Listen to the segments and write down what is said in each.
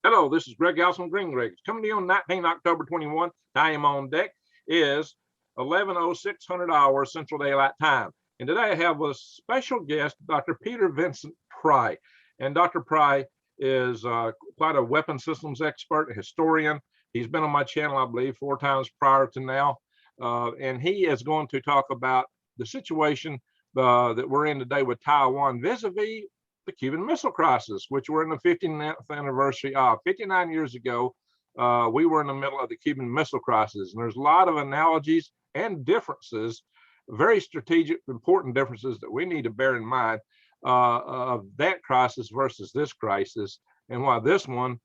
Hello, this is Greg Allison Green Greg. Coming to you on 19 October 21. Time on deck is 11:06 hours Central Daylight Time. And today I have a special guest, Dr. Peter Vincent Pry. And Dr. Pry is quite a weapon systems expert, a historian. He's been on my channel, I believe, 4 times prior to now. And he is going to talk about the situation that we're in today with Taiwan vis-a-vis the Cuban Missile Crisis, which we're in the 59th anniversary of. 59 years ago, we were in the middle of the Cuban Missile Crisis, and there's a lot of analogies and differences, very strategic, important differences that we need to bear in mind of that crisis versus this crisis, and why this one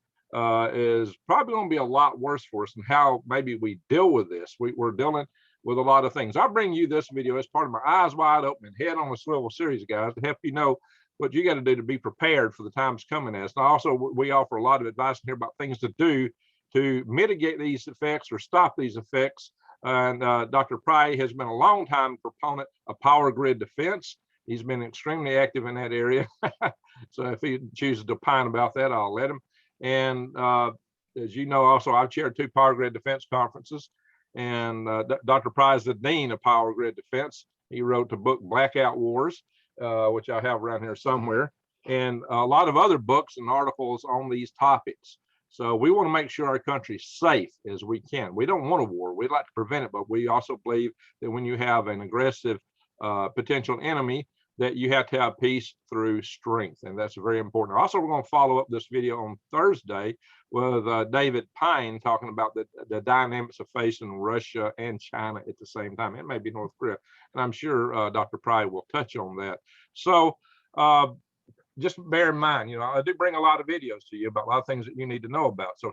is probably going to be a lot worse for us, and how maybe we deal with this. We're dealing with a lot of things. I'll bring you this video as part of my Eyes Wide Open and Head on a Swivel series, guys, to help you know what you got to do to be prepared for the times coming as. And also, we offer a lot of advice here about things to do to mitigate these effects or stop these effects. And Dr. Pry has been a long time proponent of power grid defense. He's been extremely active in that area. So if he chooses to opine about that, I'll let him. And as you know, also, I've chaired 2 power grid defense conferences. And Dr. Pry is the dean of power grid defense. He wrote the book Blackout Wars, which I have around here somewhere, and a lot of other books and articles on these topics. So we want to make sure our country's safe as we can. We don't want a war. We'd like to prevent it, but we also believe that when you have an aggressive potential enemy, that you have to have peace through strength, and that's very important. Also, we're going to follow up this video on Thursday with David Pine talking about the dynamics of facing Russia and China at the same time. It may be North Korea, and I'm sure Dr. Pry will touch on that. So just bear in mind, you know, I do bring a lot of videos to you about a lot of things that you need to know about. So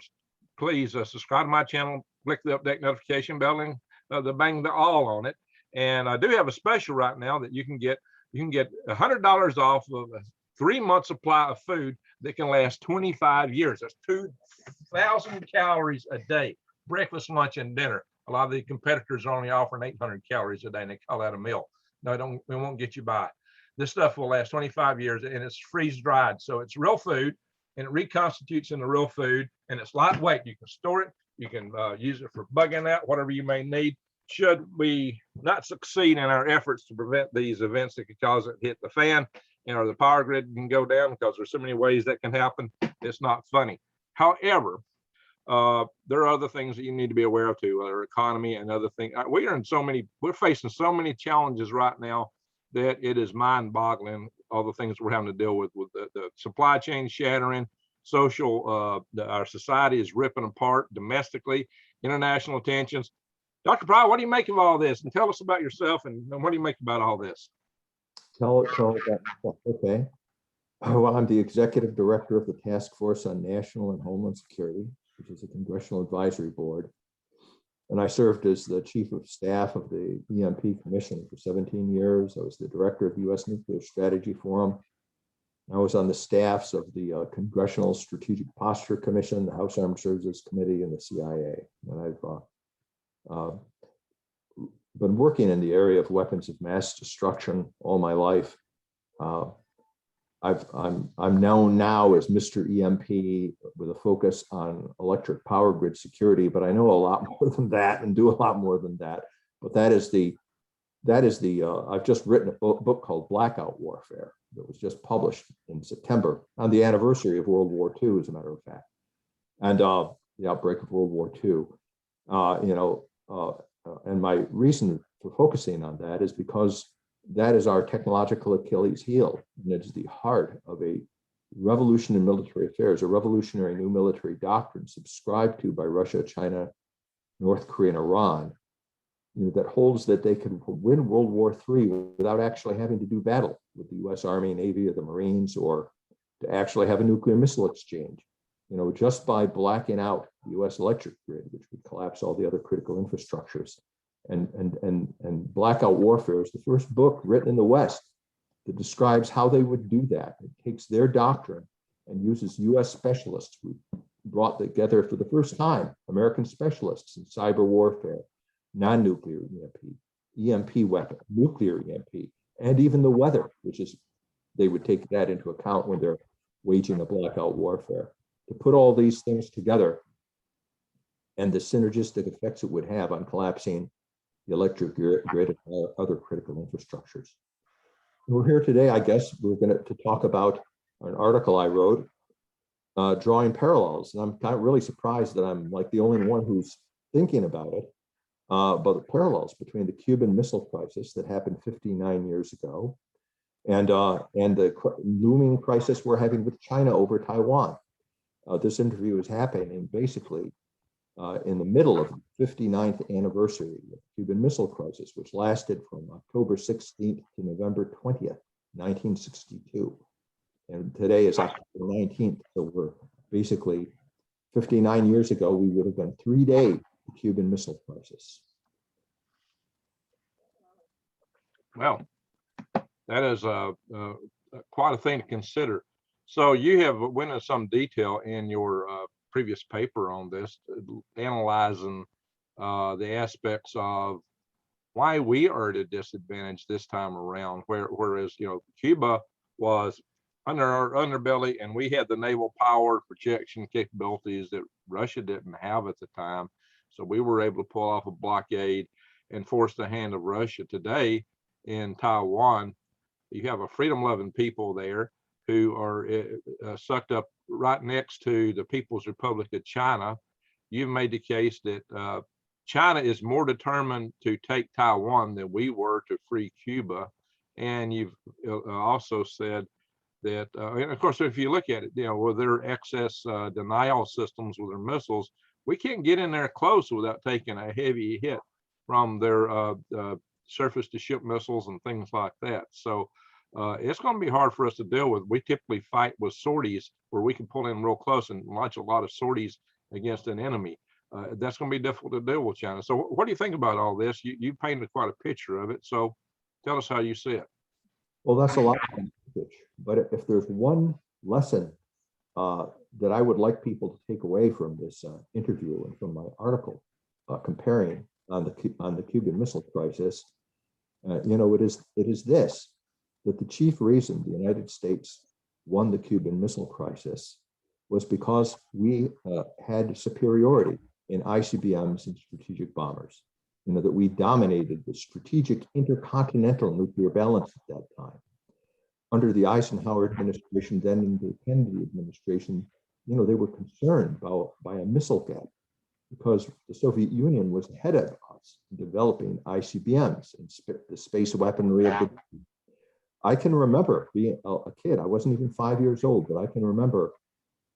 please subscribe to my channel, click the update notification bell, and the bang the all on it. And I do have a special right now that you can get $100 off of a 3-month supply of food that can last 25 years. That's 2,000 calories a day, breakfast, lunch, and dinner. A lot of the competitors are only offering 800 calories a day, and they call that a meal. No, it won't get you by. This stuff will last 25 years, and it's freeze dried. So it's real food, and it reconstitutes into real food, and it's lightweight. You can store it. You can use it for bugging out, whatever you may need. Should we not succeed in our efforts to prevent these events that could cause it to hit the fan, or the power grid can go down, because there's so many ways that can happen, it's not funny. However, there are other things that you need to be aware of too, our economy and other things. We're facing so many challenges right now that it is mind-boggling, all the things we're having to deal with the supply chain shattering, our society is ripping apart domestically, international tensions. Dr. Pry, what do you make of all this? And tell us about yourself, and what do you make about all this? Tell it about myself. Okay. Well, I'm the executive director of the Task Force on National and Homeland Security, which is a congressional advisory board. And I served as the chief of staff of the EMP Commission for 17 years. I was the director of the U.S. Nuclear Strategy Forum. I was on the staffs of the Congressional Strategic Posture Commission, the House Armed Services Committee, and the CIA. And I've been working in the area of weapons of mass destruction all my life. I'm known now as Mr. EMP with a focus on electric power grid security, but I know a lot more than that and do a lot more than that. But I've just written a book called Blackout Warfare that was just published in September on the anniversary of World War II, as a matter of fact, and the outbreak of World War II. And my reason for focusing on that is because that is our technological Achilles heel, and it's the heart of a revolution in military affairs, a revolutionary new military doctrine subscribed to by Russia, China, North Korea, and Iran, that holds that they can win World War III without actually having to do battle with the U.S. Army, Navy, or the Marines, or to actually have a nuclear missile exchange. Just by blacking out the U.S. electric grid, which would collapse all the other critical infrastructures. And Blackout Warfare is the first book written in the West that describes how they would do that. It takes their doctrine and uses U.S. specialists who brought together for the first time American specialists in cyber warfare, non-nuclear EMP weapon, nuclear EMP, and even the weather, which is, they would take that into account when they're waging a blackout warfare. to put all these things together and the synergistic effects it would have on collapsing the electric grid and other critical infrastructures. And we're here today, I guess, we're going to talk about an article I wrote drawing parallels. And I'm kind of really surprised that I'm like the only one who's thinking about it, but the parallels between the Cuban Missile Crisis that happened 59 years ago and the looming crisis we're having with China over Taiwan. This interview is happening basically in the middle of the 59th anniversary of the Cuban Missile Crisis, which lasted from October 16th to November 20th, 1962. And today is October 19th, so we're basically 59 years ago, we would have been 3 days of the Cuban Missile Crisis. Well, that is quite a thing to consider. So you have went into some detail in your previous paper on this, analyzing the aspects of why we are at a disadvantage this time around, whereas Cuba was under our underbelly and we had the naval power projection capabilities that Russia didn't have at the time. So we were able to pull off a blockade and force the hand of Russia. Today in Taiwan, you have a freedom-loving people there who are sucked up right next to the People's Republic of China. You've made the case that China is more determined to take Taiwan than we were to free Cuba. And you've also said that, and of course, if you look at it, with their excess denial systems with their missiles, we can't get in there close without taking a heavy hit from their surface-to-ship missiles and things like that. So it's going to be hard for us to deal with. We typically fight with sorties where we can pull in real close and launch a lot of sorties against an enemy. That's going to be difficult to deal with China. So what do you think about all this? You painted quite a picture of it. So tell us how you see it. Well, that's a lot of pitch. But if there's one lesson that I would like people to take away from this interview and from my article comparing on the Cuban Missile Crisis, it is this, that the chief reason the United States won the Cuban Missile Crisis was because we had superiority in ICBMs and strategic bombers. That we dominated the strategic intercontinental nuclear balance at that time. Under the Eisenhower administration, then in the Kennedy administration, they were concerned by a missile gap because the Soviet Union was ahead of us in developing ICBMs and the space weaponry of the. I can remember being a kid, I wasn't even 5 years old, but I can remember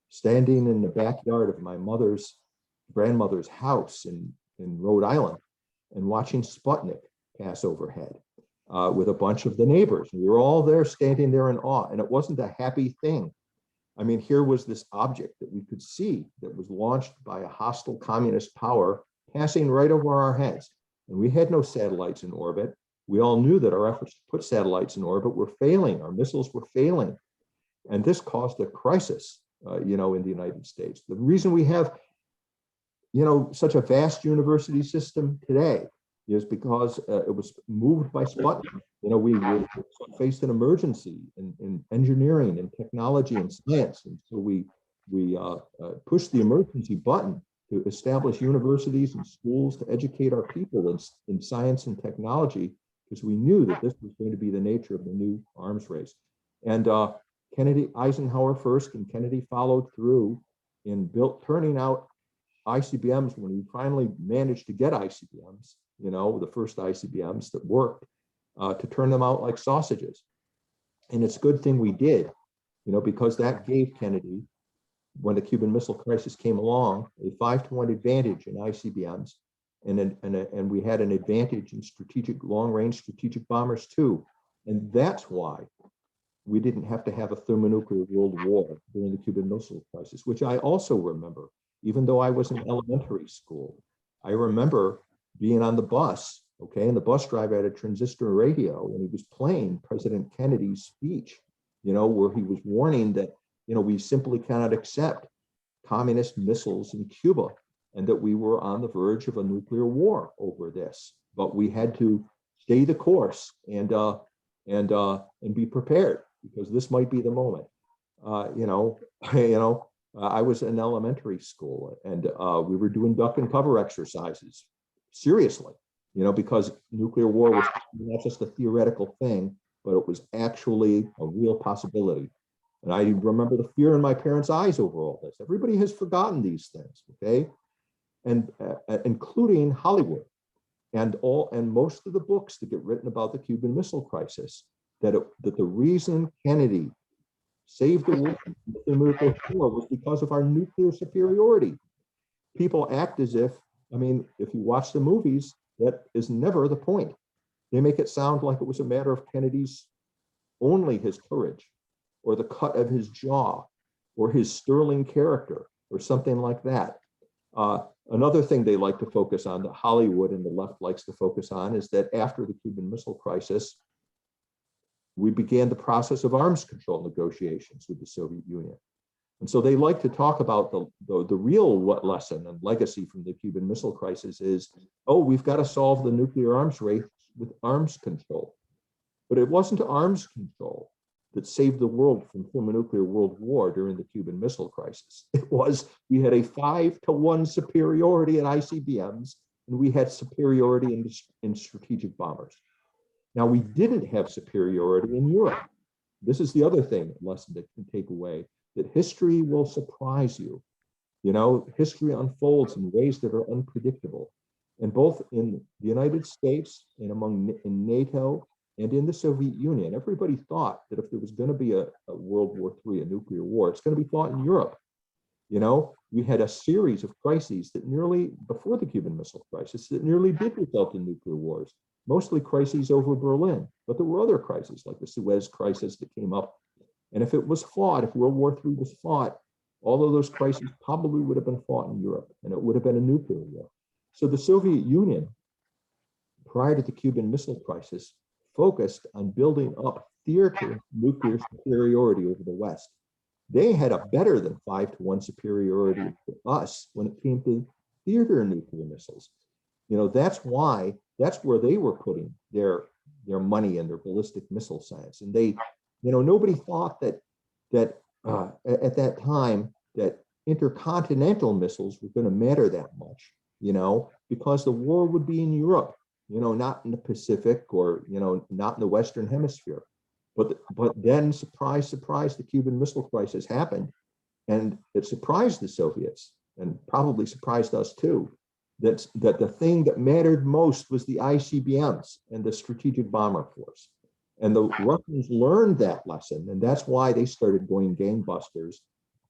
standing in the backyard of my grandmother's house in Rhode Island and watching Sputnik pass overhead with a bunch of the neighbors. We were all there standing there in awe, and it wasn't a happy thing. I mean, here was this object that we could see that was launched by a hostile communist power passing right over our heads. And we had no satellites in orbit. We all knew that our efforts to put satellites in orbit were failing. Our missiles were failing. And this caused a crisis, in the United States. The reason we have, such a vast university system today is because it was moved by Sputnik. We faced an emergency in engineering and technology and science. And so we pushed the emergency button to establish universities and schools to educate our people in science and technology, because we knew that this was going to be the nature of the new arms race. And Eisenhower first, and Kennedy followed through in turning out ICBMs when we finally managed to get ICBMs, the first ICBMs that worked, to turn them out like sausages. And it's a good thing we did, because that gave Kennedy, when the Cuban Missile Crisis came along, a 5-to-1 advantage in ICBMs. And we had an advantage in long-range strategic bombers too. And that's why we didn't have to have a thermonuclear world war during the Cuban Missile Crisis, which I also remember, even though I was in elementary school. I remember being on the bus, and the bus driver had a transistor radio, and he was playing President Kennedy's speech, where he was warning that, we simply cannot accept communist missiles in Cuba, and that we were on the verge of a nuclear war over this. But we had to stay the course and be prepared, because this might be the moment. I was in elementary school, and we were doing duck and cover exercises, seriously, because nuclear war was not just a theoretical thing, but it was actually a real possibility. And I remember the fear in my parents' eyes over all this. Everybody has forgotten these things, okay? And including Hollywood and most of the books that get written about the Cuban Missile Crisis, that the reason Kennedy saved the world from the nuclear war was because of our nuclear superiority. People act as if, if you watch the movies, that is never the point. They make it sound like it was a matter of Kennedy's only his courage, or the cut of his jaw, or his sterling character, or something like that. Another thing they like to focus on, that Hollywood and the left likes to focus on, is that after the Cuban Missile Crisis, we began the process of arms control negotiations with the Soviet Union. And so they like to talk about the real lesson and legacy from the Cuban Missile Crisis is, oh, we've got to solve the nuclear arms race with arms control. But it wasn't arms control that saved the world from thermonuclear world war during the Cuban Missile Crisis. It was, we had a 5-to-1 superiority in ICBMs, and we had superiority in strategic bombers. Now, we didn't have superiority in Europe. This is the other thing, lesson that can take away, that history will surprise you. History unfolds in ways that are unpredictable. And both in the United States and in NATO and in the Soviet Union, everybody thought that if there was going to be a World War III, a nuclear war, it's going to be fought in Europe. We had a series of crises that nearly, before the Cuban Missile Crisis, that nearly did result in nuclear wars, mostly crises over Berlin. But there were other crises, like the Suez Crisis that came up. And if it was fought, if World War III was fought, all of those crises probably would have been fought in Europe, and it would have been a nuclear war. So the Soviet Union, prior to the Cuban Missile Crisis, focused on building up theater nuclear superiority over the West. They had a better than 5-to-1 superiority to us when it came to theater nuclear missiles. That's where they were putting their money and their ballistic missile science. And they, nobody thought that at that time that intercontinental missiles were going to matter that much, because the war would be in Europe, not in the Pacific, or, not in the Western Hemisphere. But then, surprise, surprise, the Cuban Missile Crisis happened, and it surprised the Soviets, and probably surprised us too, that the thing that mattered most was the ICBMs and the strategic bomber force. And the Russians learned that lesson, and that's why they started going gangbusters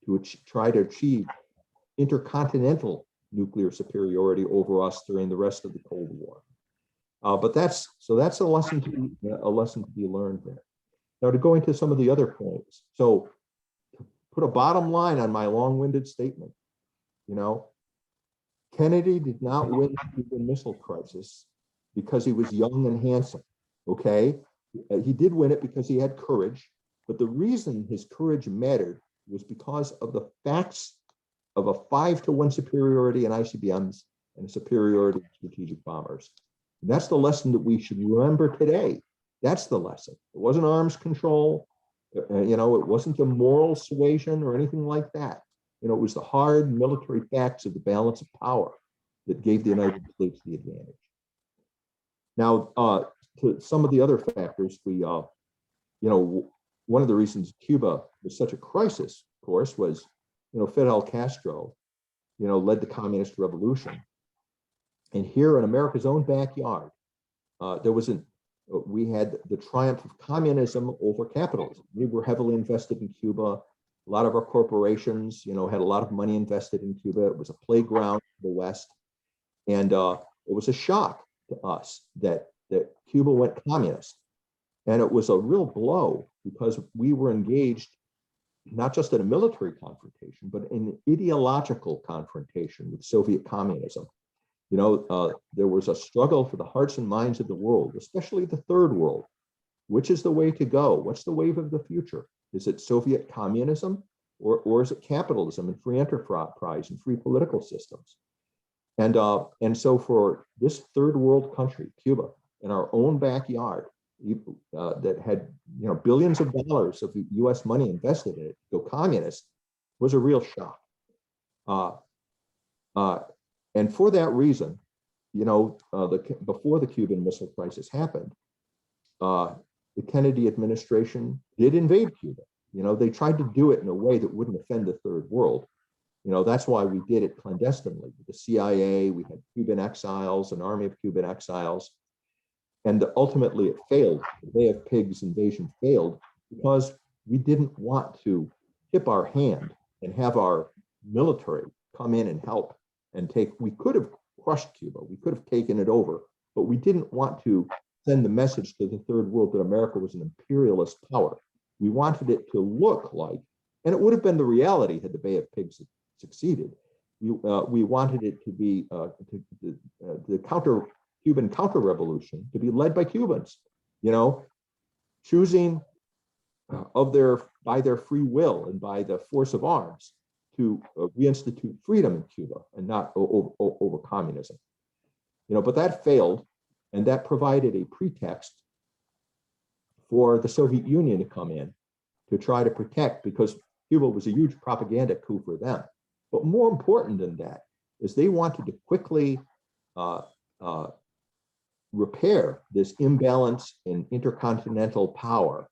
to try to achieve intercontinental nuclear superiority over us during the rest of the Cold War. But that's a lesson to be learned there. Now, to go into some of the other points. So to put a bottom line on my long-winded statement, Kennedy did not win the Cuban Missile Crisis because he was young and handsome, okay? He did win it because he had courage, but the reason his courage mattered was because of the facts of a 5-to-1 superiority in ICBMs and a superiority in strategic bombers. And that's the lesson that we should remember today. That's the lesson. It wasn't arms control, it wasn't a moral suasion or anything like that. It was the hard military facts of the balance of power that gave the United States the advantage. Now, to some of the other factors, one of the reasons Cuba was such a crisis, of course, was, Fidel Castro, led the communist revolution. And here in America's own backyard, we had the triumph of communism over capitalism. We were heavily invested in Cuba. A lot of our corporations, had a lot of money invested in Cuba. It was a playground for the West. And it was a shock to us that Cuba went communist. And it was a real blow because we were engaged not just in a military confrontation, but in an ideological confrontation with Soviet communism. There was a struggle for the hearts and minds of the world, especially the third world. Which is the way to go? What's the wave of the future? Is it Soviet communism, or is it capitalism and free enterprise and free political systems? And so for this third world country, Cuba, in our own backyard, that had billions of dollars of U.S. money invested in it to go communist, was a real shock. And for that reason, before the Cuban Missile Crisis happened, the Kennedy administration did invade Cuba. They tried to do it in a way that wouldn't offend the third world. That's why we did it clandestinely. The CIA, we had Cuban exiles, an army of Cuban exiles, and ultimately it failed. The Bay of Pigs invasion failed because we didn't want to tip our hand and have our military come in and help and we could have crushed Cuba, we could have taken it over, but we didn't want to send the message to the third world that America was an imperialist power. We wanted it to look like, and it would have been the reality had the Bay of Pigs succeeded. We wanted it to be the Cuban counter-revolution to be led by Cubans, choosing by their free will and by the force of arms to reinstitute freedom in Cuba and not over communism. But that failed, and that provided a pretext for the Soviet Union to come in to try to protect, because Cuba was a huge propaganda coup for them. But more important than that is they wanted to quickly repair this imbalance in intercontinental power,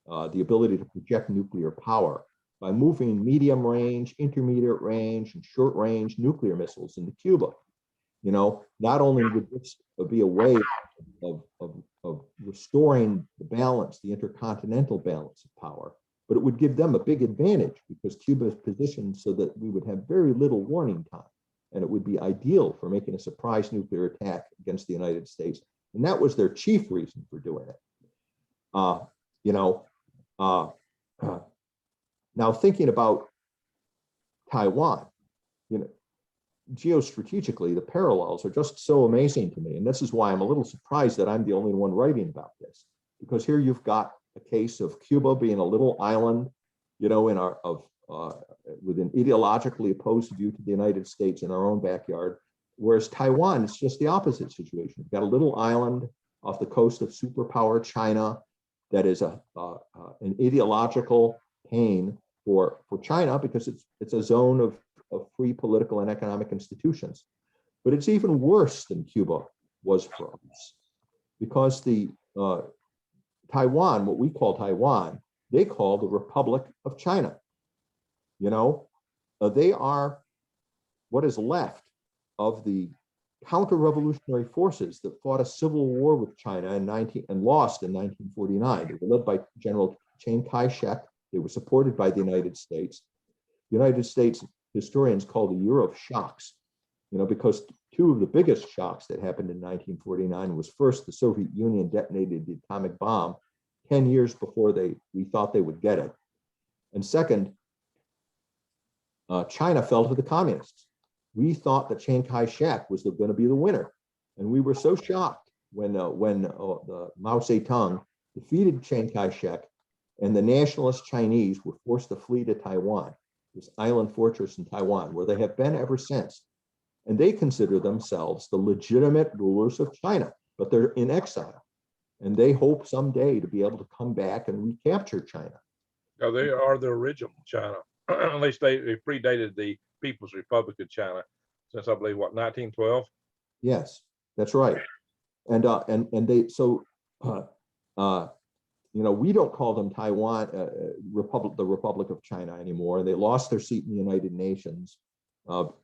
the ability to project nuclear power, by moving medium range, intermediate range, and short range nuclear missiles into Cuba. Not only would this be a way of restoring the balance, the intercontinental balance of power, but it would give them a big advantage because Cuba is positioned so that we would have very little warning time, and it would be ideal for making a surprise nuclear attack against the United States. And that was their chief reason for doing it. Now thinking about Taiwan, geostrategically, the parallels are just so amazing to me. And this is why I'm a little surprised that I'm the only one writing about this, because here you've got a case of Cuba being a little island, with an ideologically opposed view to the United States in our own backyard, whereas Taiwan is just the opposite situation. You've got a little island off the coast of superpower China that is an ideological pain for China because it's a zone of free political and economic institutions. But it's even worse than Cuba was for us, because the Taiwan, what we call Taiwan, they call the Republic of China. They are what is left of the counter-revolutionary forces that fought a civil war with China and lost in 1949. They were led by General Chiang Kai-shek. They were supported by the United States. The United States historians call the year of shocks, because two of the biggest shocks that happened in 1949 was first, the Soviet Union detonated the atomic bomb 10 years before we thought they would get it. And second, China fell to the communists. We thought that Chiang Kai-shek was going to be the winner. And we were so shocked when the Mao Zedong defeated Chiang Kai-shek and the nationalist Chinese were forced to flee to Taiwan, this island fortress in Taiwan, where they have been ever since. And they consider themselves the legitimate rulers of China, but they're in exile. And they hope someday to be able to come back and recapture China. Yeah, they are the original China. At least they predated the People's Republic of China since, I believe, 1912? Yes, that's right. And they, so, we don't call them Taiwan, the Republic of China anymore. They lost their seat in the United Nations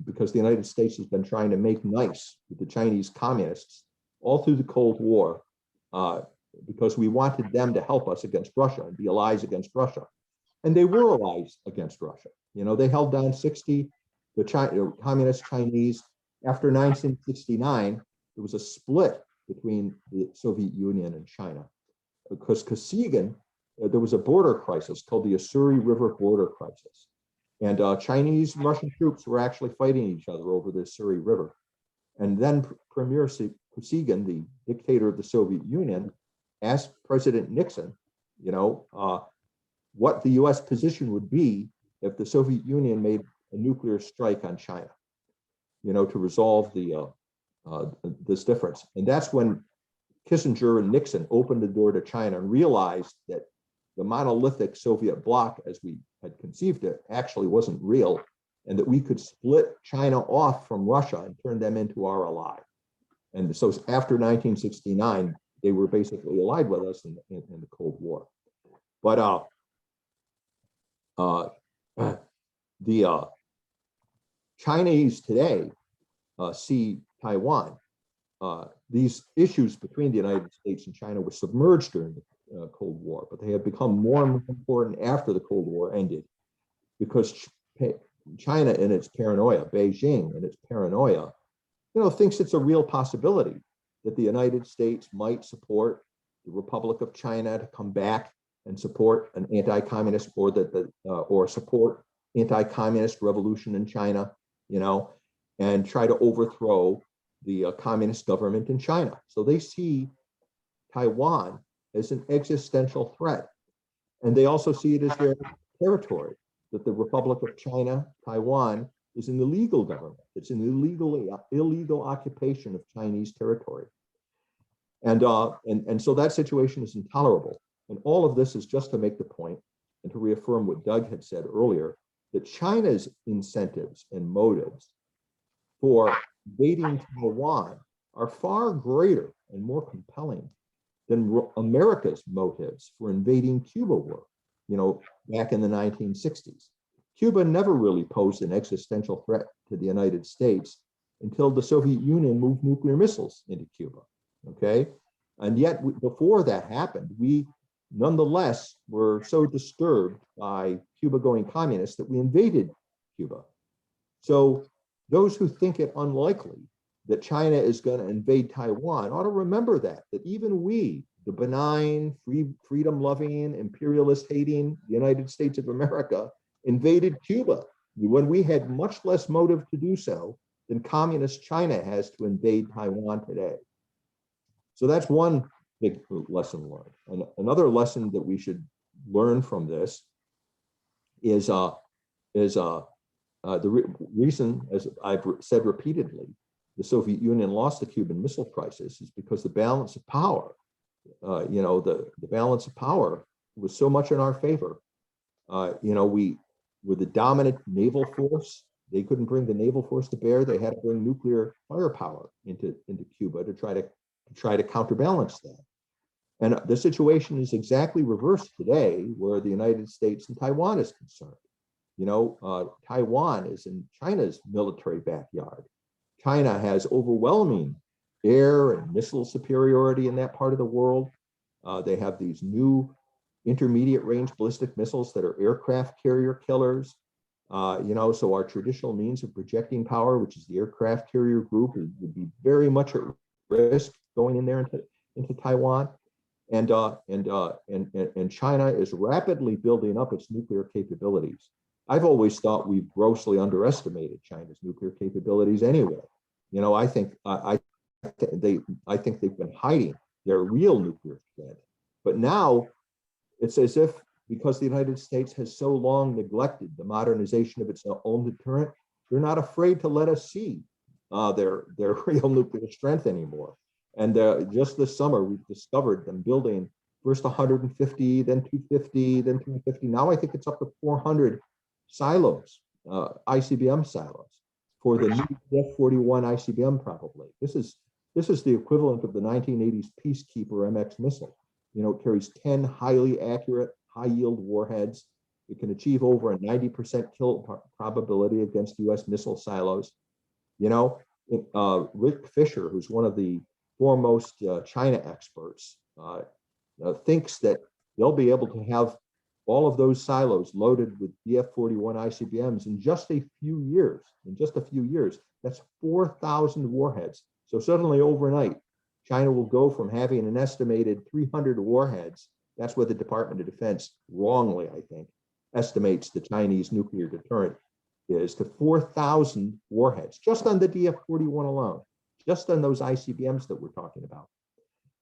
because the United States has been trying to make nice with the Chinese communists all through the Cold War because we wanted them to help us against Russia and be allies against Russia. And they were allies against Russia. They held down 60, the communist Chinese. After 1969, there was a split between the Soviet Union and China. Because Kosygin, there was a border crisis called the Ussuri River border crisis. And Chinese and Russian troops were actually fighting each other over the Ussuri River. And then Premier Kosygin, the dictator of the Soviet Union, asked President Nixon, what the US position would be if the Soviet Union made a nuclear strike on China, to resolve this difference. And that's when Kissinger and Nixon opened the door to China and realized that the monolithic Soviet bloc, as we had conceived it, actually wasn't real, and that we could split China off from Russia and turn them into our ally. And so after 1969, they were basically allied with us in the Cold War. But the Chinese today see Taiwan. These issues between the United States and China were submerged during the Cold War, but they have become more and more important after the Cold War ended, because China, in its paranoia, Beijing, in its paranoia, thinks it's a real possibility that the United States might support the Republic of China to come back and support an anti-communist, or support anti-communist revolution in China, and try to overthrow the communist government in China. So they see Taiwan as an existential threat. And they also see it as their territory, that the Republic of China, Taiwan, is an illegal government. It's an illegal occupation of Chinese territory. And so that situation is intolerable. And all of this is just to make the point and to reaffirm what Doug had said earlier, that China's incentives and motives for invading Taiwan are far greater and more compelling than America's motives for invading Cuba were, back in the 1960s. Cuba never really posed an existential threat to the United States until the Soviet Union moved nuclear missiles into Cuba, okay? And yet, before that happened, we nonetheless were so disturbed by Cuba going communist that we invaded Cuba. So those who think it unlikely that China is going to invade Taiwan ought to remember that even we, the benign, freedom-loving, imperialist-hating United States of America, invaded Cuba when we had much less motive to do so than communist China has to invade Taiwan today. So that's one big lesson learned. And another lesson that we should learn from this is the reason, as I've said repeatedly, the Soviet Union lost the Cuban Missile Crisis is because the balance of power, the balance of power was so much in our favor. We were the dominant naval force. They couldn't bring the naval force to bear. They had to bring nuclear firepower into Cuba to try to counterbalance that. And the situation is exactly reversed today, where the United States and Taiwan is concerned. Taiwan is in China's military backyard. China has overwhelming air and missile superiority in that part of the world. They have these new intermediate range ballistic missiles that are aircraft carrier killers. So our traditional means of projecting power, which is the aircraft carrier group, would be very much at risk going in there into Taiwan. And China is rapidly building up its nuclear capabilities. I've always thought we've grossly underestimated China's nuclear capabilities anyway. I think they've been hiding their real nuclear threat. But now it's as if, because the United States has so long neglected the modernization of its own deterrent, they're not afraid to let us see their real nuclear strength anymore. And just this summer, we've discovered them building first 150, then 250, then 350. Now I think it's up to 400 silos, ICBM silos, for the new F-41 ICBM. Probably this is the equivalent of the 1980s Peacekeeper MX missile. It carries 10 highly accurate, high-yield warheads. It can achieve over a 90% kill probability against U.S. missile silos. Rick Fisher, who's one of the foremost China experts, thinks that they'll be able to have all of those silos loaded with F-41 ICBMs in just a few years. That's 4,000 warheads. So suddenly overnight, China will go from having an estimated 300 warheads. That's what the Department of Defense, wrongly, I think, estimates the Chinese nuclear deterrent is, to 4,000 warheads, just on the DF-41 alone, just on those ICBMs that we're talking about.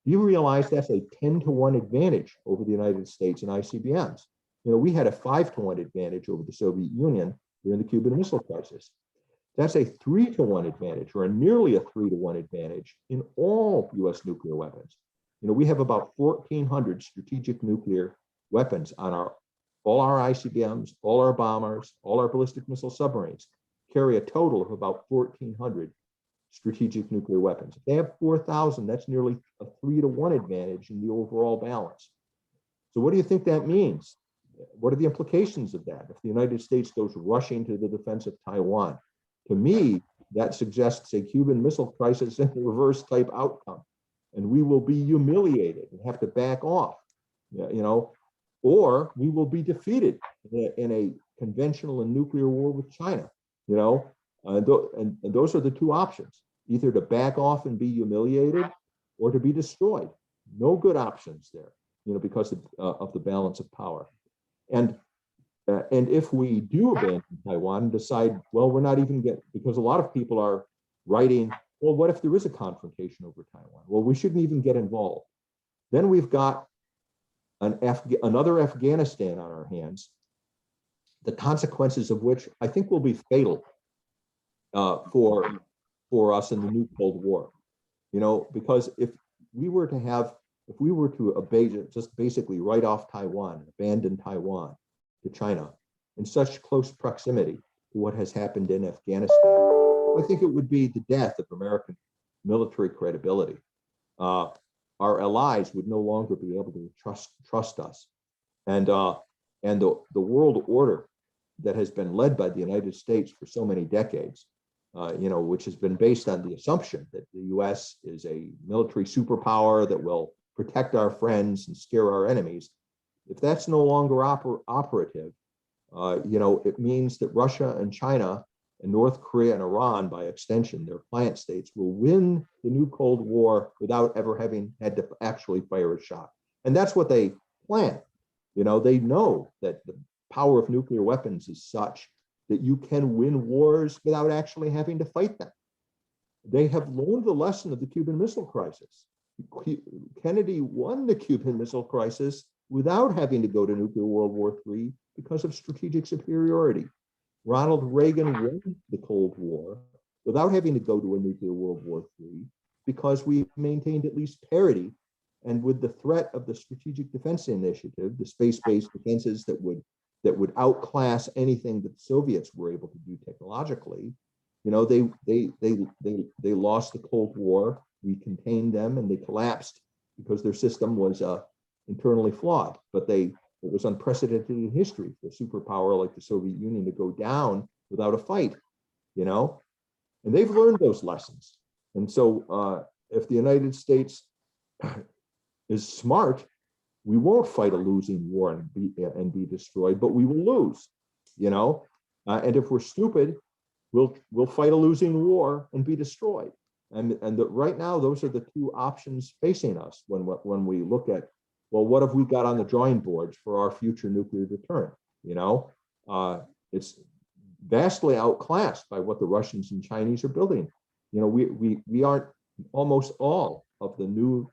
You realize that's a 10-to-1 advantage over the United States in ICBMs. We had a 5-to-1 advantage over the Soviet Union during the Cuban Missile Crisis. That's a 3-to-1 advantage, or a nearly a 3-to-1 advantage in all U.S. nuclear weapons. We have about 1,400 strategic nuclear weapons on all our ICBMs, all our bombers, all our ballistic missile submarines carry a total of about 1,400 strategic nuclear weapons. If they have 4,000, that's nearly a 3-to-1 advantage in the overall balance. So what do you think that means? What are the implications of that if the United States goes rushing to the defense of Taiwan? To me, that suggests a Cuban Missile Crisis in reverse type outcome, and we will be humiliated and have to back off, or we will be defeated in a conventional and nuclear war with China, and those are the two options: either to back off and be humiliated, or to be destroyed. No good options there, because of the balance of power. And if we do abandon Taiwan and decide, well, we're not even because a lot of people are writing, well, what if there is a confrontation over Taiwan? Well, we shouldn't even get involved. Then we've got another Afghanistan on our hands, the consequences of which I think will be fatal for us in the new Cold War. Because if we were to just basically write off Taiwan, abandon Taiwan to China in such close proximity to what has happened in Afghanistan, I think it would be the death of American military credibility. Our allies would no longer be able to trust us, and the world order that has been led by the United States for so many decades, which has been based on the assumption that the U.S. is a military superpower that will protect our friends and scare our enemies. If that's no longer operative, it means that Russia and China and North Korea and Iran, by extension, their client states, will win the new Cold War without ever having had to actually fire a shot. And that's what they plan. They know that the power of nuclear weapons is such that you can win wars without actually having to fight them. They have learned the lesson of the Cuban Missile Crisis. Kennedy won the Cuban Missile Crisis without having to go to nuclear World War III because of strategic superiority. Ronald Reagan won the Cold War without having to go to a nuclear World War III because we maintained at least parity, and with the threat of the Strategic Defense Initiative, the space-based defenses that would outclass anything that the Soviets were able to do technologically, they lost the Cold War. We contained them, and they collapsed because their system was internally flawed. But it was unprecedented in history for a superpower like the Soviet Union to go down without a fight, and they've learned those lessons. And so if the United States is smart, we won't fight a losing war and be destroyed, but we will lose, and if we're stupid, we'll fight a losing war and be destroyed. And right now, those are the two options facing us when we look at, well, what have we got on the drawing boards for our future nuclear deterrent? It's vastly outclassed by what the Russians and Chinese are building. We aren't, almost all of the new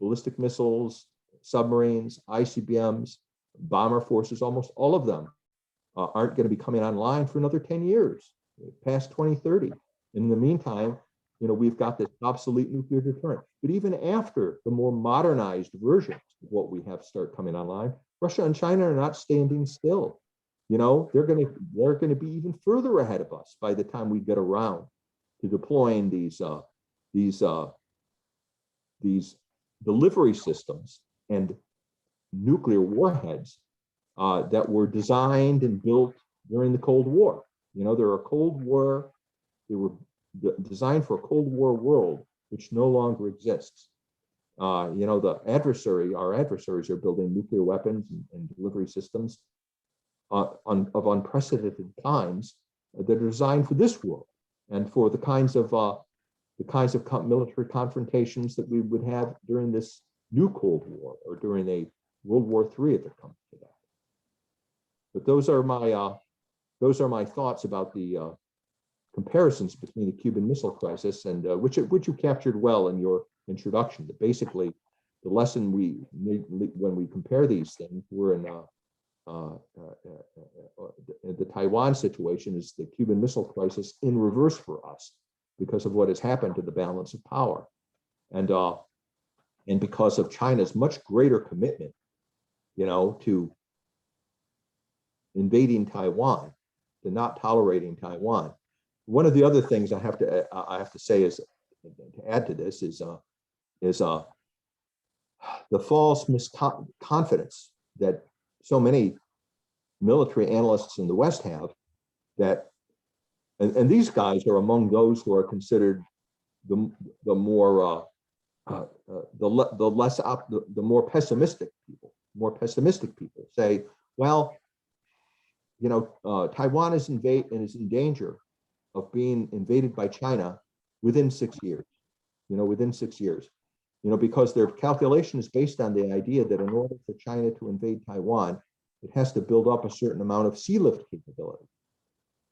ballistic missiles, submarines, ICBMs, bomber forces, almost all of them aren't going to be coming online for another 10 years, past 2030. In the meantime, we've got this obsolete nuclear deterrent. But even after the more modernized versions of what we have start coming online, Russia and China are not standing still. They're going to be even further ahead of us by the time we get around to deploying these delivery systems and nuclear warheads that were designed and built during the Cold War. They were designed for a Cold War world, which no longer exists. Our adversaries are building nuclear weapons and delivery systems of unprecedented kinds that are designed for this world and for the kinds of military confrontations that we would have during this new Cold War or during a World War III if it comes to that. But those are my thoughts about the comparisons between the Cuban Missile Crisis and which you captured well in your introduction. That basically the lesson when we compare these things, we're in the Taiwan situation is the Cuban Missile Crisis in reverse for us because of what has happened to the balance of power, and because of China's much greater commitment to invading Taiwan, to not tolerating Taiwan. One of the other things I have to say is, to add to this, is the false confidence that so many military analysts in the West have, that, and these guys are among those who are considered the more more pessimistic people say, well, Taiwan is in danger of being invaded by China within 6 years. Within 6 years. Because their calculation is based on the idea that in order for China to invade Taiwan, it has to build up a certain amount of sea lift capability.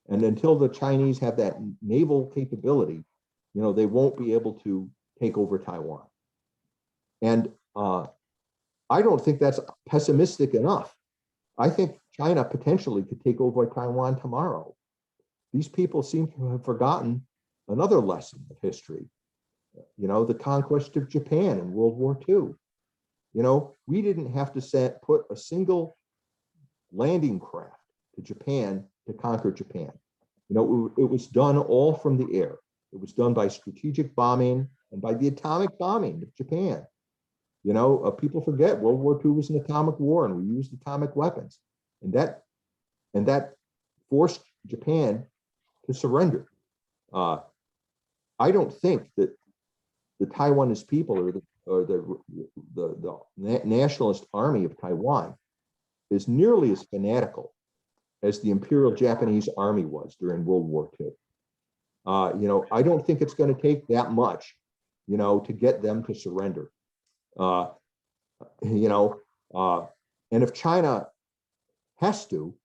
And until the Chinese have that naval capability, they won't be able to take over Taiwan. And I don't think that's pessimistic enough. I think China potentially could take over Taiwan tomorrow. These people seem to have forgotten another lesson of history. The conquest of Japan in World War II. We didn't have to put a single landing craft to Japan to conquer Japan. It was done all from the air. It was done by strategic bombing and by the atomic bombing of Japan. People forget World War II was an atomic war, and we used atomic weapons, and that forced Japan to surrender. I don't think that the Taiwanese people or the nationalist army of Taiwan is nearly as fanatical as the Imperial Japanese Army was during World War II. I don't think it's going to take that much, to get them to surrender. And if China has to,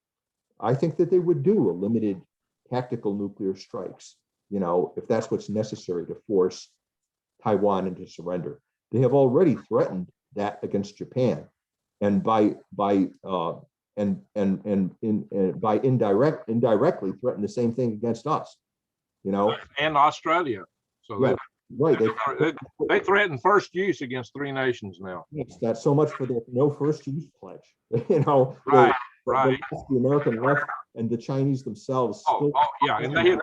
I think that they would do a limited tactical nuclear strikes, if that's what's necessary to force Taiwan into surrender. They have already threatened that against Japan, and by indirectly threatened the same thing against us. And Australia. So yeah, right. They threaten first use against 3 nations now. Yes, that's so much for the no first use pledge. Right, right. The American left and the Chinese themselves. Yeah, and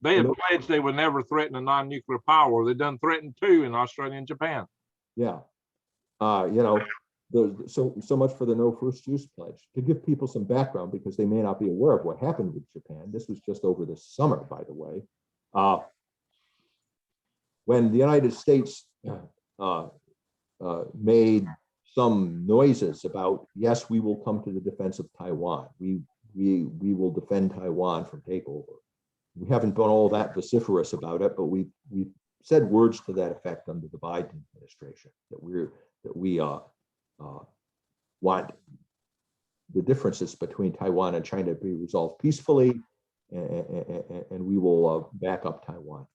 they had pledged they would never threaten a non-nuclear power. They done threatened 2 in Australia and Japan. Yeah, so much for the no first use pledge. To give people some background, because they may not be aware of what happened with Japan. This was just over the summer, by the way, when the United States made some noises about, yes, we will come to the defense of Taiwan. We will defend Taiwan from takeover. We haven't been all that vociferous about it, but we said words to that effect under the Biden administration, that we want the differences between Taiwan and China to be resolved peacefully, and we will back up Taiwan.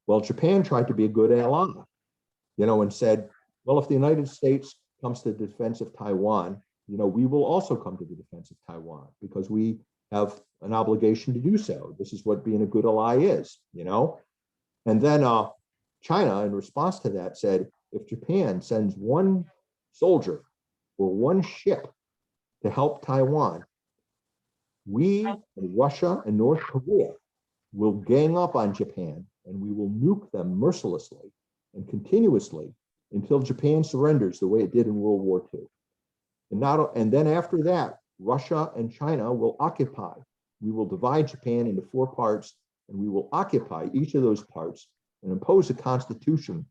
Well, Japan tried to be a good ally, and said, well, if the United States comes to the defense of Taiwan, we will also come to the defense of Taiwan, because we have an obligation to do so. This is what being a good ally is, And then China, in response to that, said, if Japan sends 1 soldier or 1 ship to help Taiwan, we and Russia and North Korea will gang up on Japan, and we will nuke them mercilessly and continuously until Japan surrenders the way it did in World War II. And then after that, Russia and China will occupy. We will divide Japan into 4 parts, and we will occupy each of those parts and impose a constitution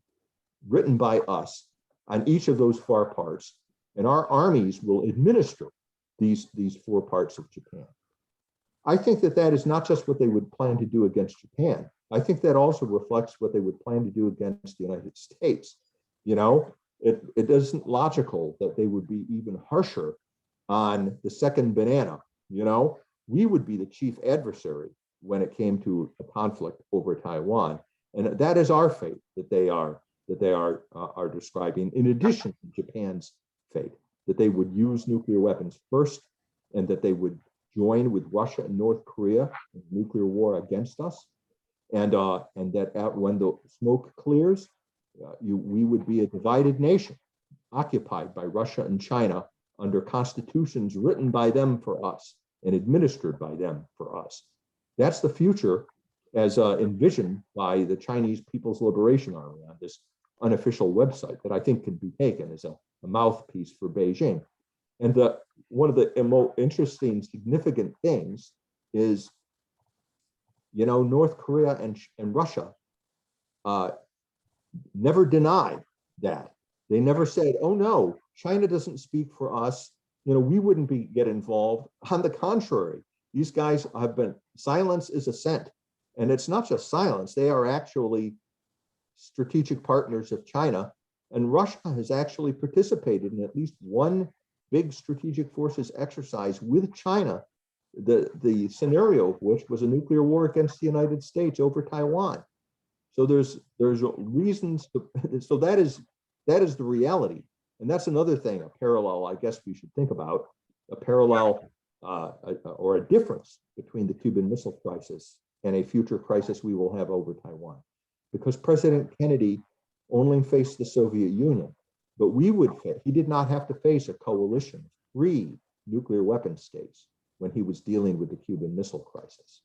written by us on each of those 4 parts, and our armies will administer these 4 parts of Japan. I think that is not just what they would plan to do against Japan. I think that also reflects what they would plan to do against the United States. It isn't logical that they would be even harsher on the second banana. We would be the chief adversary when it came to a conflict over Taiwan, and that is our fate that they are describing. In addition to Japan's fate, that they would use nuclear weapons first, and that they would join with Russia and North Korea in nuclear war against us, and that when the smoke clears, we would be a divided nation, occupied by Russia and China under constitutions written by them for us and administered by them for us. That's the future as envisioned by the Chinese People's Liberation Army on this unofficial website that I think can be taken as a mouthpiece for Beijing. And one of the most interesting, significant things is, you know, North Korea and Russia never denied that. They never said, oh no, China doesn't speak for us. You know, we wouldn't get involved. On the contrary, these guys have been, silence is assent. And it's not just silence, they are actually strategic partners of China. And Russia has actually participated in at least one big strategic forces exercise with China, the scenario of which was a nuclear war against the United States over Taiwan. So there's reasons to, so that is the reality. And that's another thing, a parallel I guess we should think about, a parallel or a difference between the Cuban Missile Crisis and a future crisis we will have over Taiwan. Because President Kennedy only faced the Soviet Union, but he did not have to face a coalition of 3 nuclear weapon states when he was dealing with the Cuban Missile Crisis.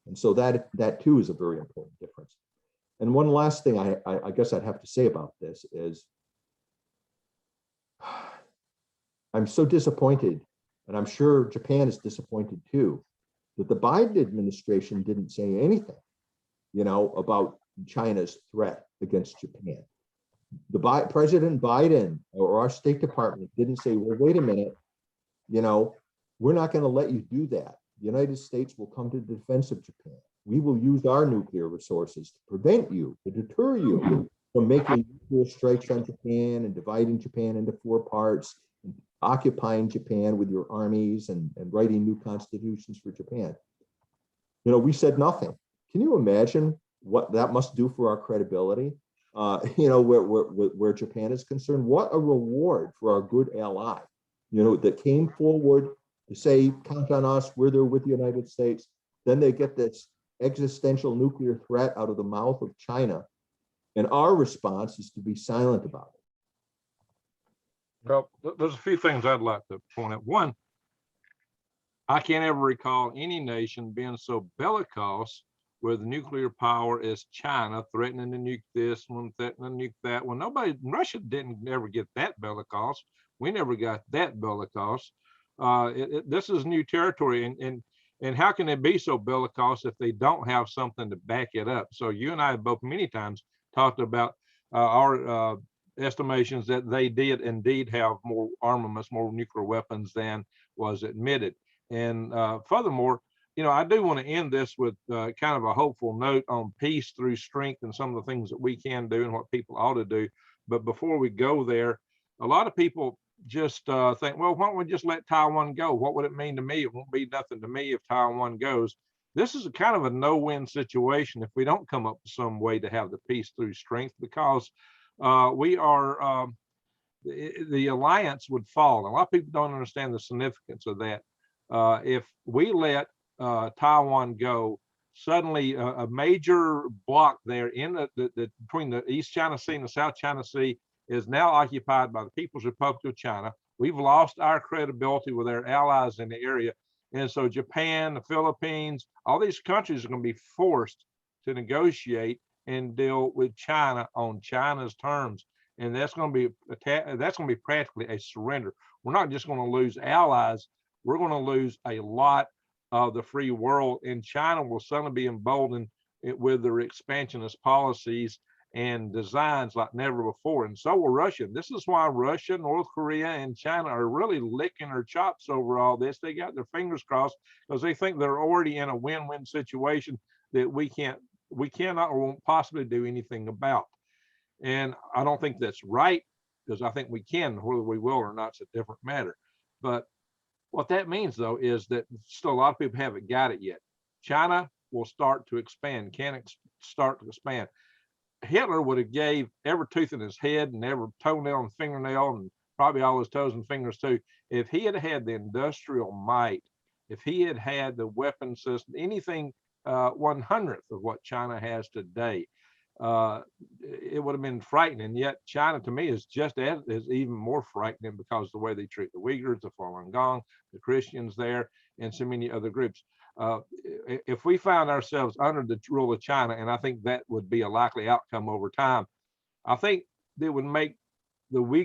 And so that too is a very important difference. And one last thing I guess I'd have to say about this is, I'm so disappointed, and I'm sure Japan is disappointed too, that the Biden administration didn't say anything, you know, about China's threat against Japan. President Biden or our State Department didn't say, well, wait a minute, you know, we're not going to let you do that. The United States will come to the defense of Japan. We will use our nuclear resources to prevent you, to deter you from making nuclear strikes on Japan and dividing Japan into 4 parts, and occupying Japan with your armies and writing new constitutions for Japan. You know, we said nothing. Can you imagine what that must do for our credibility? You know, where Japan is concerned, what a reward for our good ally, you know, that came forward to say, count on us, we're there with the United States. Then they get this existential nuclear threat out of the mouth of China. And our response is to be silent about it. Well, there's a few things I'd like to point out. One, I can't ever recall any nation being so bellicose with nuclear power as China, threatening to nuke this one, threatening to nuke that one. Russia didn't ever get that bellicose. We never got that bellicose. This is new territory, and how can they be so bellicose if they don't have something to back it up? So you and I have both many times talked about our estimations that they did indeed have more armaments, more nuclear weapons than was admitted. And furthermore, you know, I do want to end this with kind of a hopeful note on peace through strength and some of the things that we can do and what people ought to do. But before we go there, a lot of people just think, well, why don't we just let Taiwan go? What would it mean to me? It won't be nothing to me if Taiwan goes. This is a kind of a no-win situation if we don't come up with some way to have the peace through strength, because we are, the alliance would fall. A lot of people don't understand the significance of that. If we let Taiwan go, suddenly a major block there in between the East China Sea and the South China Sea is now occupied by the People's Republic of China. We've lost our credibility with our allies in the area. And so Japan, the Philippines, all these countries are going to be forced to negotiate and deal with China on China's terms. And that's going to be practically a surrender. We're not just going to lose allies, we're going to lose a lot of the free world, and China will suddenly be emboldened with their expansionist policies and designs like never before. And so will Russia. This is why Russia, North Korea, and China are really licking their chops over all this. They got their fingers crossed because they think they're already in a win-win situation that we cannot or won't possibly do anything about. And I don't think that's right, because I think we can. Whether we will or not, it's a different matter. But what that means, though, is that still a lot of people haven't got it yet. China will start to expand, start to expand. Hitler would have gave every tooth in his head and every toenail and fingernail and probably all his toes and fingers too, if he had had the industrial might, if he had had the weapon system, anything 1/100th of what China has today. it would have been frightening. Yet China, to me, is just as is even more frightening because the way they treat the Uyghurs, the Falun Gong, the Christians there, and so many other groups. If we found ourselves under the rule of China, and I think that would be a likely outcome over time, I think it would make the way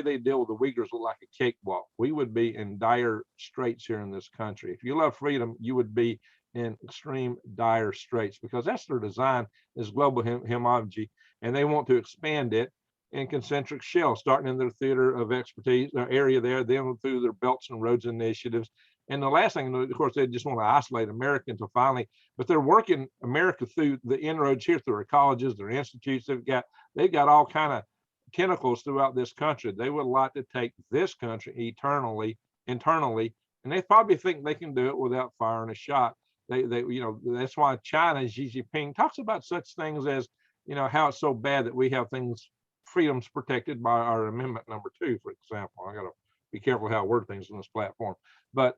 they deal with the Uyghurs look like a cakewalk. We would be in dire straits here in this country. If you love freedom, you would be in extreme dire straits because that's their design is global homology, and they want to expand it in concentric shells, starting in their theater of expertise area there, then through their belts and roads initiatives. And the last thing, of course, they just want to isolate America until finally, but they're working America through the inroads here through their colleges, their institutes. They've got all kind of tentacles throughout this country. They would like to take this country internally, and they probably think they can do it without firing a shot. That's why China, Xi Jinping talks about such things as, how it's so bad that we have freedoms protected by our amendment number 2, for example. I got to be careful how I word things on this platform, but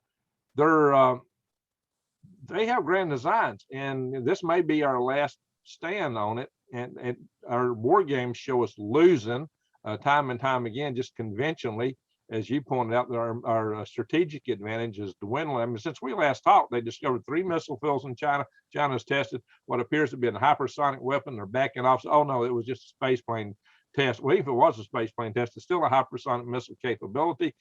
they have grand designs, and this may be our last stand on it. And our war games show us losing time and time again, just conventionally. As you pointed out, our strategic advantage is dwindling. I mean, since we last talked, they discovered 3 missile fields in China. China's tested what appears to be a hypersonic weapon. They're backing off. Oh, no, it was just a space plane test. Well, if it was a space plane test, it's still a hypersonic missile capability.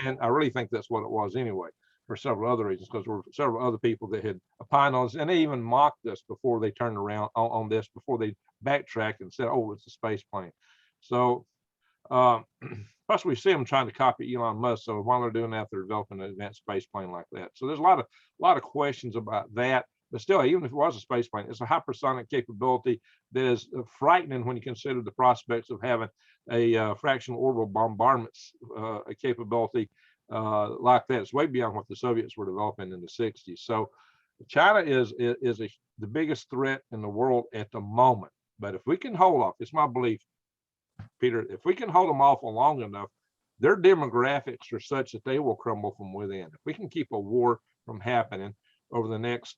And I really think that's what it was anyway, for several other reasons, because there were several other people that had opined on this, and they even mocked us before they turned around on this, before they backtracked and said, oh, it's a space plane. So plus we see them trying to copy Elon Musk. So while they're doing that, they're developing an advanced space plane like that. So there's a lot of questions about that. But still, even if it was a space plane, it's a hypersonic capability that is frightening when you consider the prospects of having a fractional orbital bombardment capability like that. It's way beyond what the Soviets were developing in the 60s. So China is the biggest threat in the world at the moment. But if we can hold off, it's my belief, Peter, if we can hold them off long enough, their demographics are such that they will crumble from within. If we can keep a war from happening over the next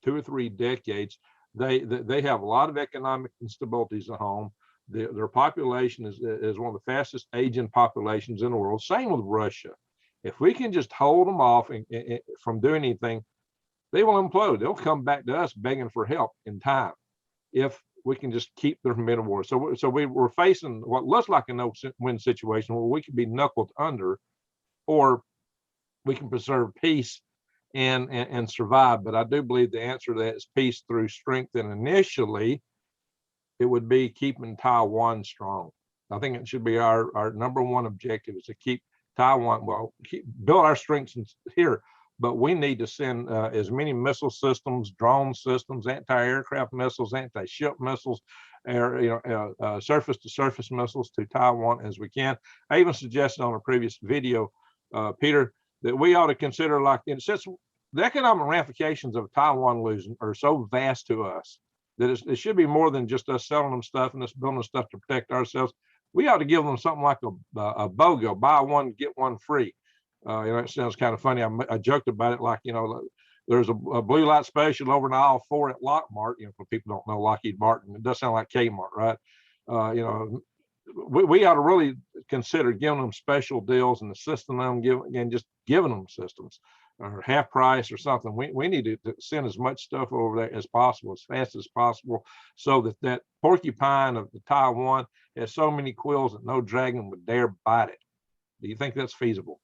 2 or 3 decades, they have a lot of economic instabilities at home. Their population is one of the fastest aging populations in the world. Same with Russia. If we can just hold them off from doing anything, they will implode. They'll come back to us begging for help in time if we can just keep them from war. So we're facing what looks like a no-win situation where we could be knuckled under, or we can preserve peace and survive. But I do believe the answer to that is peace through strength, and initially it would be keeping Taiwan strong. I think it should be our number one objective, is to keep Taiwan, build our strengths here, but we need to send as many missile systems, drone systems, anti-aircraft missiles, anti-ship missiles, surface-to-surface missiles to Taiwan as we can. I even suggested on a previous video, Peter, that we ought to consider, since the economic ramifications of Taiwan losing are so vast to us, that it should be more than just us selling them stuff and us building stuff to protect ourselves. We ought to give them something like a BOGO, buy one, get one free. It sounds kind of funny. I joked about it like, there's a blue light special over in aisle 4 at Lockmart. For people don't know Lockheed Martin, it does sound like Kmart, right? We ought to really consider giving them special deals and assisting them, just giving them systems or half price or something. We need to send as much stuff over there as possible, as fast as possible, so that porcupine of the Taiwan has so many quills that no dragon would dare bite it. Do you think that's feasible?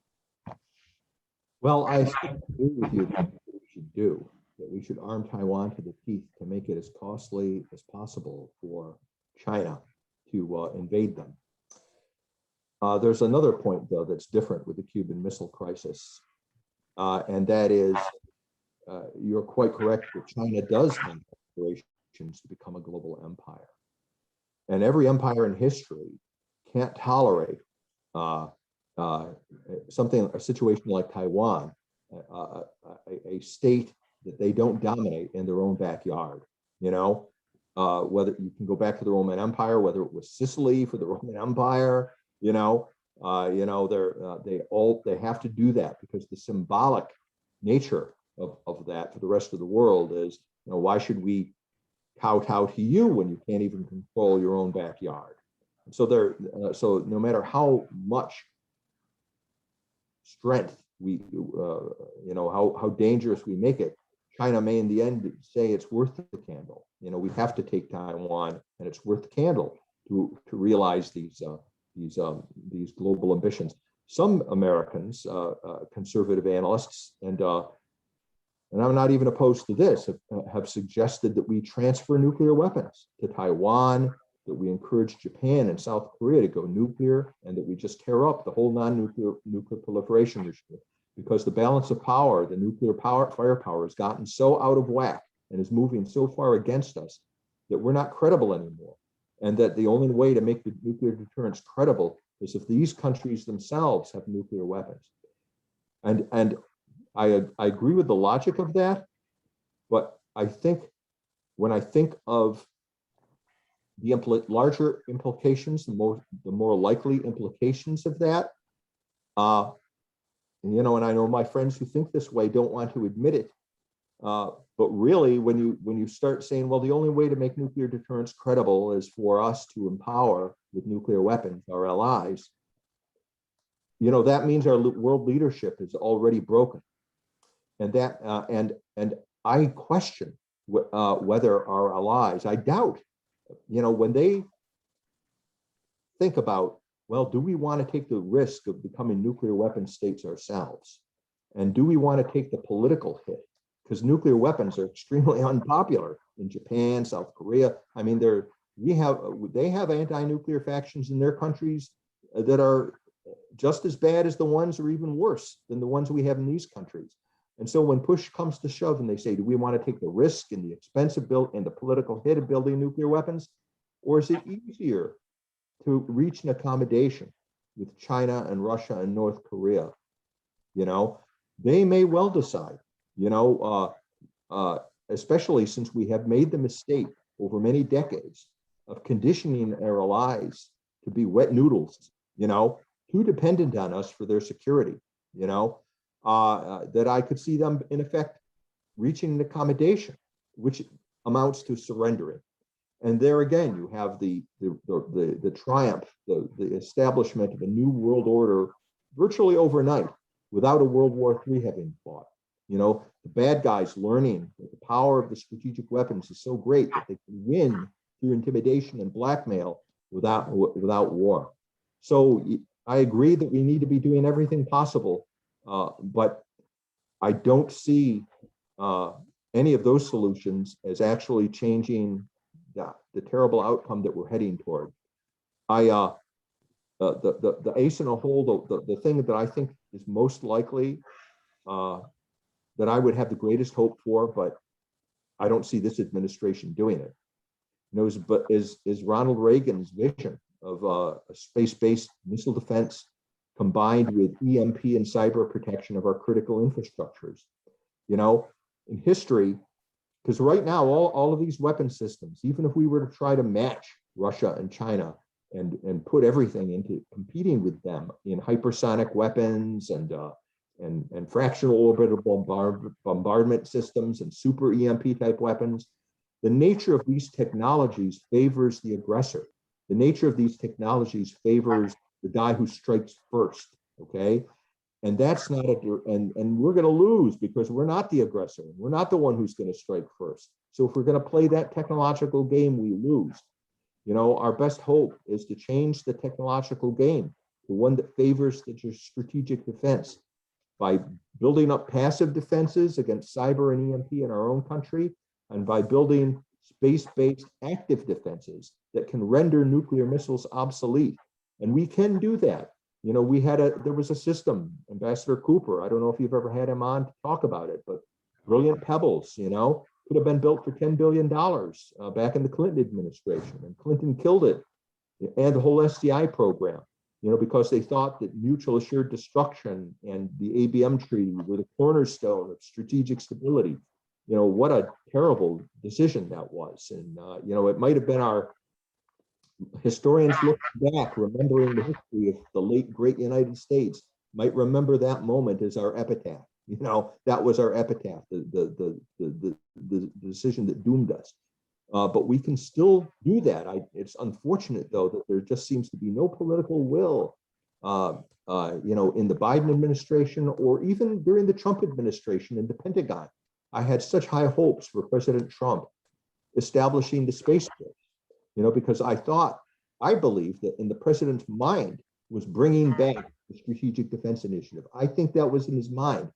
Well, I agree with you that we should do, that we should arm Taiwan to the teeth to make it as costly as possible for China to invade them. There's another point, though, that's different with the Cuban Missile Crisis, and that is, you're quite correct that China does have aspirations to become a global empire. And every empire in history can't tolerate a situation like Taiwan, a state that they don't dominate in their own backyard. Whether you can go back to the Roman Empire, whether it was Sicily for the Roman Empire, they have to do that, because the symbolic nature of that for the rest of the world is, why should we kowtow to you when you can't even control your own backyard. So so no matter how much strength how dangerous we make it, China may in the end say it's worth the candle. We have to take Taiwan, and it's worth the candle to realize these global ambitions. Some Americans, conservative analysts, and I'm not even opposed to this, have suggested that we transfer nuclear weapons to Taiwan, that we encourage Japan and South Korea to go nuclear, and that we just tear up the whole nuclear proliferation regime, because the balance of power, the nuclear firepower has gotten so out of whack and is moving so far against us that we're not credible anymore. And that the only way to make the nuclear deterrence credible is if these countries themselves have nuclear weapons. And I agree with the logic of that, but I think when I think of the larger implications, the more likely implications of that, and I know my friends who think this way don't want to admit it, but really, when you start saying, well, the only way to make nuclear deterrence credible is for us to empower with nuclear weapons our allies, that means our world leadership is already broken, and that and I question whether our allies, I doubt, when they think about, well, do we want to take the risk of becoming nuclear weapon states ourselves? And do we want to take the political hit? Because nuclear weapons are extremely unpopular in Japan, South Korea. I mean, they have anti-nuclear factions in their countries that are just as bad as the ones, or even worse than the ones we have in these countries. And so when push comes to shove and they say, do we want to take the risk and the expense of and the political hit of building nuclear weapons? Or is it easier to reach an accommodation with China and Russia and North Korea? They may well decide, especially since we have made the mistake over many decades of conditioning our allies to be wet noodles, too dependent on us for their security, that I could see them in effect reaching an accommodation, which amounts to surrendering. And there again, you have the triumph, the establishment of a new world order virtually overnight, without a World War III having fought. The bad guys learning that the power of the strategic weapons is so great that they can win through intimidation and blackmail without war. So I agree that we need to be doing everything possible, but I don't see any of those solutions as actually changing the terrible outcome that we're heading toward. The ace in a hole, the thing that I think is most likely that I would have the greatest hope for, but I don't see this administration doing it, is Ronald Reagan's vision of a space-based missile defense combined with EMP and cyber protection of our critical infrastructures. In history, because right now, all of these weapon systems, even if we were to try to match Russia and China and put everything into competing with them in hypersonic weapons and fractional orbital bombardment systems and super EMP type weapons, the nature of these technologies favors the aggressor. The nature of these technologies favors the guy who strikes first, okay? And that's not and we're going to lose because we're not the aggressor. We're not the one who's going to strike first. So if we're going to play that technological game, we lose. Our best hope is to change the technological game to one that favors the strategic defense by building up passive defenses against cyber and EMP in our own country, and by building space-based active defenses that can render nuclear missiles obsolete. And we can do that. There was a system, Ambassador Cooper, I don't know if you've ever had him on to talk about it, but Brilliant Pebbles, could have been built for $10 billion back in the Clinton administration, and Clinton killed it, and the whole SCI program, because they thought that mutual assured destruction and the ABM treaty were the cornerstone of strategic stability. What a terrible decision that was. And, it might have been our historians looking back, remembering the history of the late great United States, might remember that moment as our epitaph. That was our epitaph, the decision that doomed us. But we can still do that. It's unfortunate, though, that there just seems to be no political will, in the Biden administration or even during the Trump administration in the Pentagon. I had such high hopes for President Trump establishing the space force, because I believe that in the president's mind was bringing back the Strategic Defense Initiative. I think that was in his mind.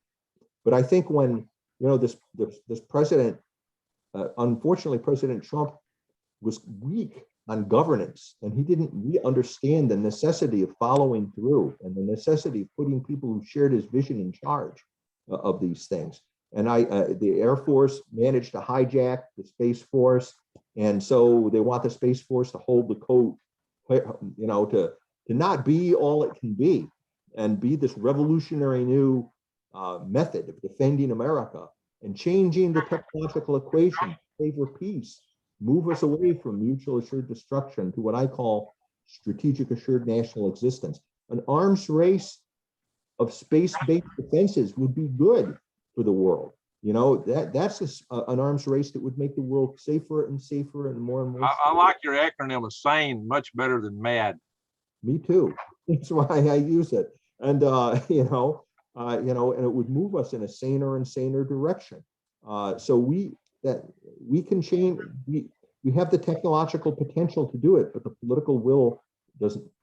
But I think when, this president, unfortunately, President Trump was weak on governance, and he didn't really understand the necessity of following through and the necessity of putting people who shared his vision in charge of these things. And the Air Force managed to hijack the Space Force, and so they want the Space Force to hold the coat, to not be all it can be, and be this revolutionary new method of defending America and changing the technological equation, favor peace, move us away from mutual assured destruction to what I call strategic assured national existence. An arms race of space-based defenses would be good for the world. That's an arms race that would make the world safer and safer and more. I like your acronym of SANE much better than MAD. Me too. That's why I use it. And and it would move us in a saner and saner direction. So we can change. We have the technological potential to do it, but the political will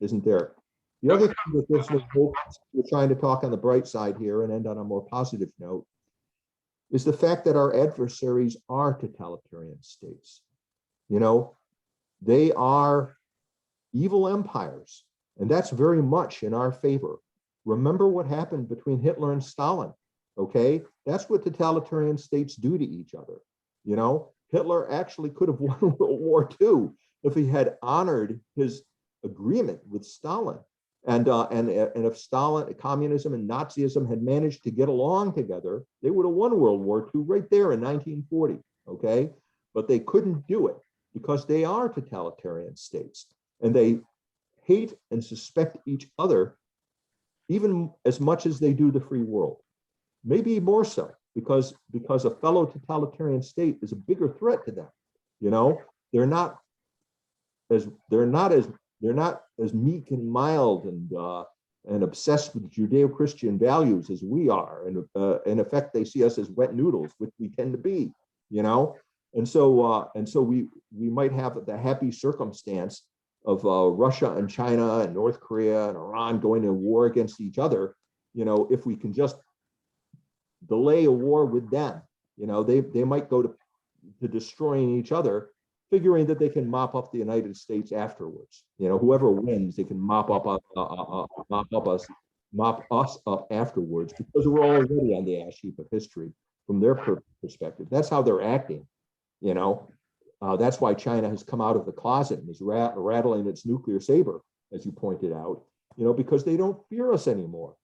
isn't there. The other thing that gives me hope, we're trying to talk on the bright side here and end on a more positive note, is the fact that our adversaries are totalitarian states. They are evil empires, and that's very much in our favor. Remember what happened between Hitler and Stalin, okay? That's what totalitarian states do to each other. Hitler actually could have won World War II if he had honored his agreement with Stalin. And if Stalin, communism and Nazism had managed to get along together, they would have won World War II right there in 1940, okay? But they couldn't do it because they are totalitarian states, and they hate and suspect each other even as much as they do the free world. Maybe more so, because a fellow totalitarian state is a bigger threat to them. They're not as meek and mild and obsessed with Judeo-Christian values as we are. And in effect, they see us as wet noodles, which we tend to be. And so we might have the happy circumstance of Russia and China and North Korea and Iran going to war against each other. If we can just delay a war with them, they might go to destroying each other, figuring that they can mop up the United States afterwards. Whoever wins, they can mop us up afterwards, because we're already on the ash heap of history from their perspective. That's how they're acting. That's why China has come out of the closet and is rattling its nuclear saber, as you pointed out. Because they don't fear us anymore.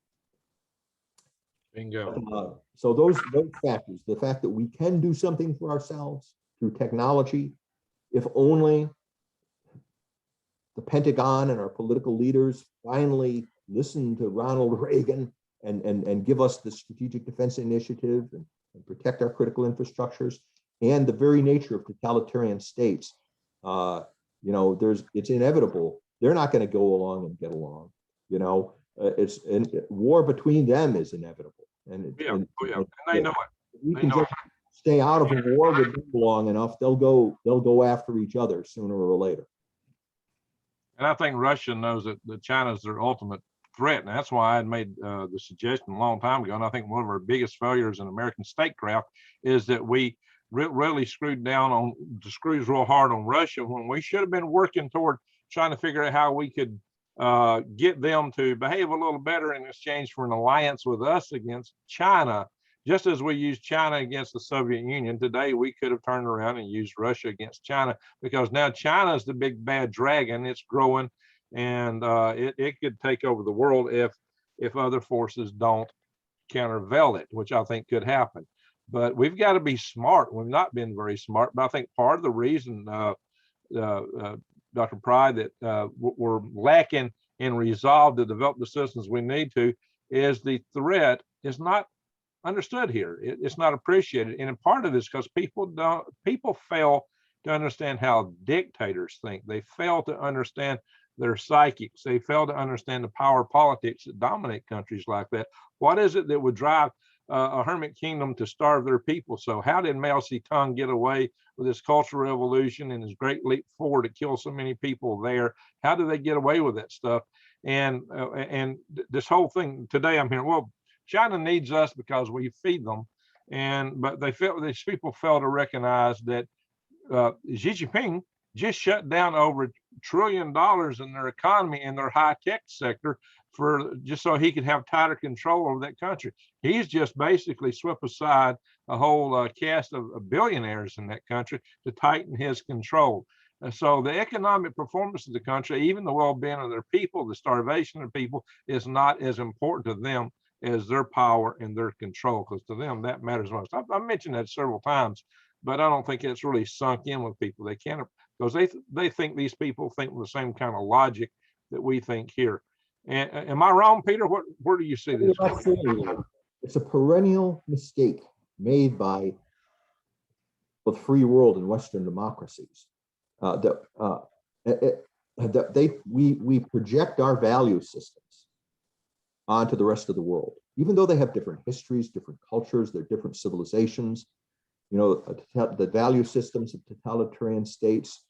Bingo. So those factors, the fact that we can do something for ourselves through technology, if only the Pentagon and our political leaders finally listen to Ronald Reagan and give us the Strategic Defense Initiative and protect our critical infrastructures, and the very nature of totalitarian states, it's inevitable. They're not going to go along and get along. War between them is inevitable. And and they know it. We can just stay out of a war with them long enough, they'll go after each other sooner or later. And I think Russia knows that China's their ultimate threat, and that's why I had made the suggestion a long time ago. And I think one of our biggest failures in American statecraft is that we really screwed down on the screws real hard on Russia, when we should have been working toward trying to figure out how we could get them to behave a little better in exchange for an alliance with us against China. Just as we used China against the Soviet Union, today we could have turned around and used Russia against China, because now China is the big bad dragon. It's growing, and it could take over the world if other forces don't countervail it, which I think could happen. But we've got to be smart. We've not been very smart, but I think part of the reason, Dr. Pry, that we're lacking in resolve to develop the systems we need to, is the threat is not understood here. It's not appreciated, and part of this because people fail to understand how dictators think. They fail to understand their psychics. They fail to understand the power politics that dominate countries like that. What is it that would drive a hermit kingdom to starve their people? So how did Mao Zedong get away with this cultural revolution and his great leap forward to kill so many people there? How did they get away with that stuff? And this whole thing today, I'm hearing, well, China needs us because we feed them, but these people fail to recognize that Xi Jinping just shut down over $1 trillion in their economy and their high tech sector just so he could have tighter control over that country. He's just basically swept aside a whole cast of billionaires in that country to tighten his control. So the economic performance of the country, even the well-being of their people, the starvation of people, is not as important to them as their power and their control, because to them that matters most. I've mentioned that several times, but I don't think it's really sunk in with people. They can't, because they think these people think with the same kind of logic that we think here. And am I wrong, Peter? Where do you see this? It's a perennial mistake made by the free world and Western democracies. We project our value systems onto the rest of the world, even though they have different histories, different cultures, they're different civilizations. You know, the value systems of totalitarian states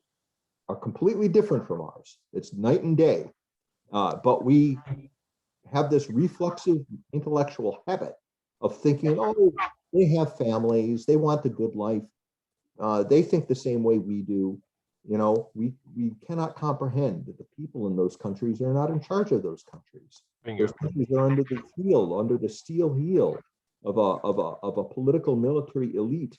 are completely different from ours. It's night and day. But we have this reflexive intellectual habit of thinking, oh, they have families, they want the good life. They think the same way we do. You know, we cannot comprehend that the people in those countries are not in charge of those countries. Bingo. Those countries are under the steel heel of a political military elite,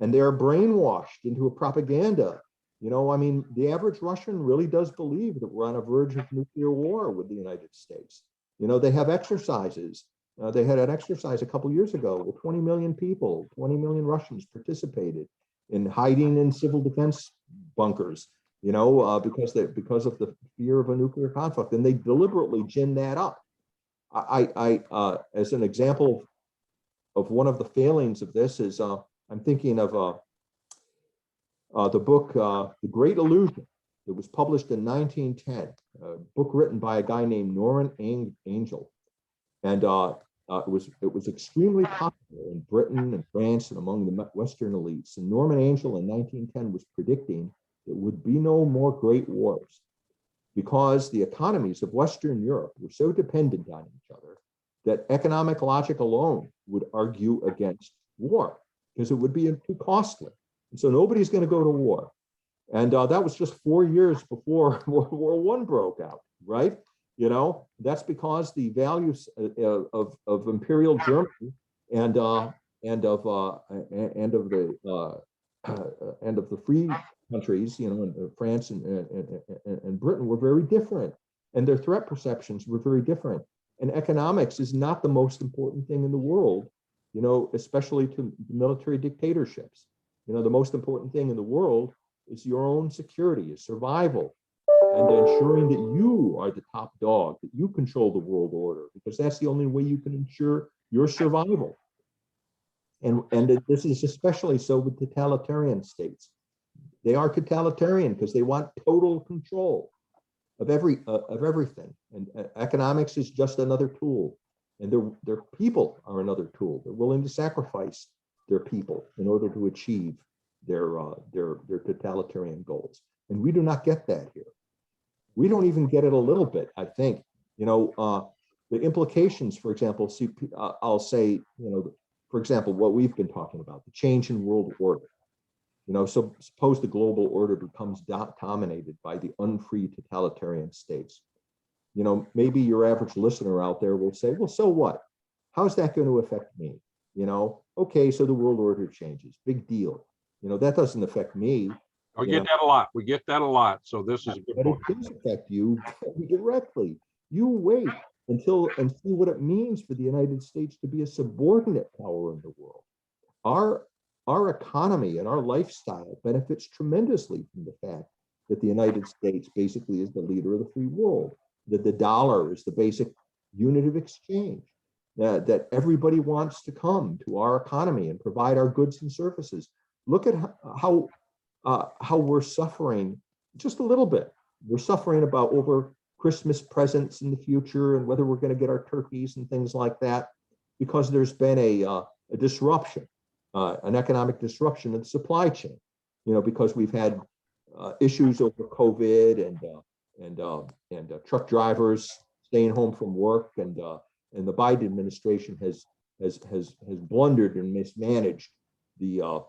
and they are brainwashed into a propaganda. You know, I mean, the average Russian really does believe that we're on a verge of nuclear war with the United States. You know, they have exercises. They had an exercise a couple years ago where 20 million people, 20 million Russians participated in hiding in civil defense bunkers, you know, because of the fear of a nuclear conflict, and they deliberately gin that up. As an example of one of the failings of this is, I'm thinking of the book The Great Illusion. It was published in 1910, a book written by a guy named Norman Angell, and it was extremely popular in Britain and France and among the Western elites. And Norman Angell in 1910 was predicting there would be no more great wars because the economies of Western Europe were so dependent on each other that economic logic alone would argue against war because it would be too costly. And so nobody's going to go to war. And that was just 4 years before World War I broke out, right? You know, that's because the values of Imperial Germany and of the free countries, you know, France and Britain were very different, and their threat perceptions were very different. And economics is not the most important thing in the world, you know, especially to military dictatorships. You know, the most important thing in the world is your own security, is survival, and ensuring that you are the top dog, that you control the world order, because that's the only way you can ensure your survival. And this is especially so with totalitarian states. They are totalitarian because they want total control of everything. And economics is just another tool, and their people are another tool. They're willing to sacrifice their people in order to achieve their totalitarian goals. And we do not get that here. We don't even get it a little bit, I think. You know, the implications, for example, I'll say, you know, for example, what we've been talking about, the change in world order. You know, so suppose the global order becomes dominated by the unfree totalitarian states. You know, maybe your average listener out there will say, well, so what? How's that going to affect me? You know, okay, so the world order changes, big deal. You know, that doesn't affect me. We get that a lot. We get that a lot. So this is a good point. But it does affect you directly. You wait and see what it means for the United States to be a subordinate power in the world. Our economy and our lifestyle benefits tremendously from the fact that the United States basically is the leader of the free world, that the dollar is the basic unit of exchange, that everybody wants to come to our economy and provide our goods and services. Look at how how we're suffering just a little bit. We're suffering about over Christmas presents in the future and whether we're going to get our turkeys and things like that, because there's been a disruption, an economic disruption in the supply chain. Because we've had issues over COVID and truck drivers staying home from work, and the Biden administration has blundered and mismanaged the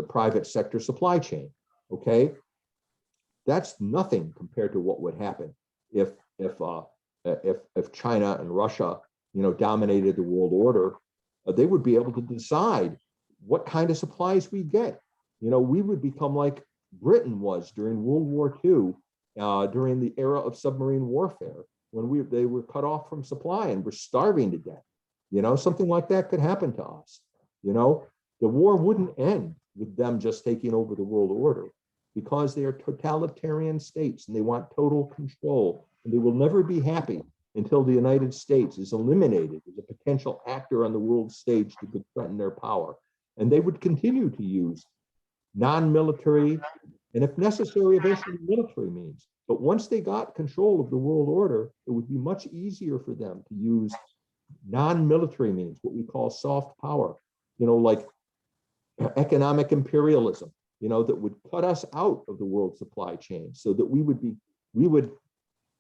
private sector supply chain. Okay, that's nothing compared to what would happen if China and Russia, dominated the world order. They would be able to decide what kind of supplies we get. We would become like Britain was during World War II, during the era of submarine warfare, when they were cut off from supply and were starving to death. Something like that could happen to us. The war wouldn't end with them just taking over the world order, because they are totalitarian states and they want total control, and they will never be happy until the United States is eliminated as a potential actor on the world stage to could threaten their power. And they would continue to use non-military, and if necessary, eventually military means. But once they got control of the world order, it would be much easier for them to use non-military means, what we call soft power, like economic imperialism, that would cut us out of the world supply chain, so that we would,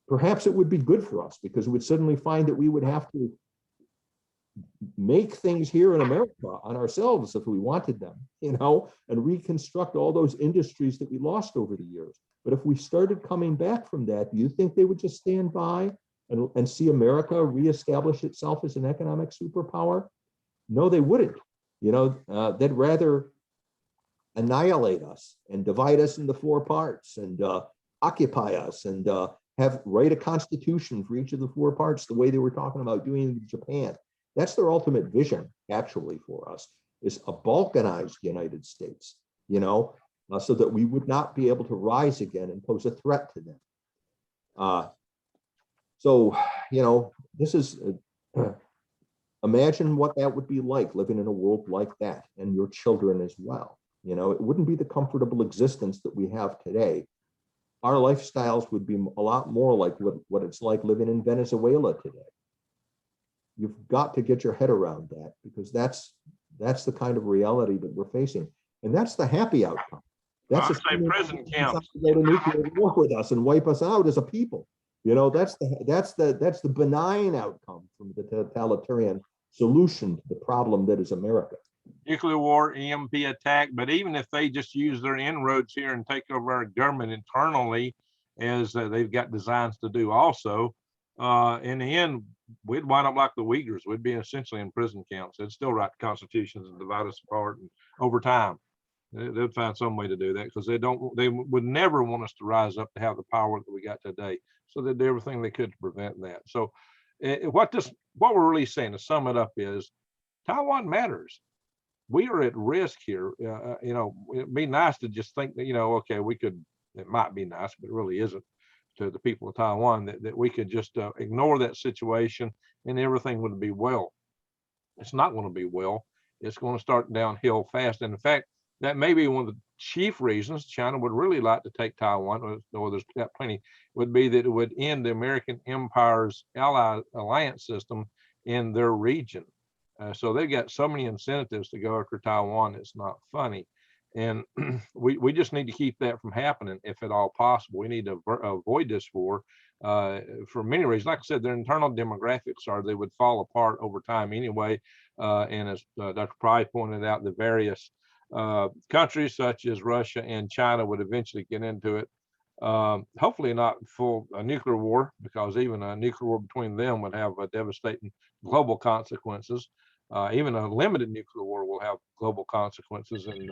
perhaps it would be good for us, because we would suddenly find that we would have to make things here in America on ourselves if we wanted them, and reconstruct all those industries that we lost over the years. But if we started coming back from that, do you think they would just stand by and see America reestablish itself as an economic superpower? No, they wouldn't. They'd rather annihilate us and divide us into 4 parts and occupy us and write a constitution for each of the 4 parts, the way they were talking about doing in Japan. That's their ultimate vision, actually, for us, is a balkanized United States, so that we would not be able to rise again and pose a threat to them. This is, imagine what that would be like, living in a world like that, and your children as well. It wouldn't be the comfortable existence that we have today. Our lifestyles would be a lot more like what it's like living in Venezuela today. You've got to get your head around that, because that's the kind of reality that we're facing, and that's the happy outcome. That's prison camps to go to nuclear war with us and wipe us out as a people. That's the benign outcome from the totalitarian solution to the problem that is America. Nuclear war, EMP attack, but even if they just use their inroads here and take over our government internally, as they've got designs to do also, in the end, we'd wind up like the Uyghurs. We'd be essentially in prison camps. They'd still write constitutions and divide us apart, and over time, they'd find some way to do that, because they would never want us to rise up to have the power that we got today. So they'd do everything they could to prevent that. So what we're really saying, to sum it up, is Taiwan matters. We are at risk here. It'd be nice to just think that, okay, it might be nice, but it really isn't, to the people of Taiwan, that we could just ignore that situation and everything would be well. It's not going to be well. It's going to start downhill fast. And in fact, that may be one of the chief reasons China would really like to take Taiwan, or there's got plenty, would be that it would end the American empire's alliance system in their region. So they've got so many incentives to go after Taiwan, it's not funny. And we just need to keep that from happening, if at all possible. We need to avoid this war for many reasons. Like I said, their internal demographics they would fall apart over time anyway. And as Dr. Pry pointed out, the various countries such as Russia and China would eventually get into it. Hopefully not full nuclear war, because even a nuclear war between them would have devastating global consequences. Even a limited nuclear war will have global consequences, and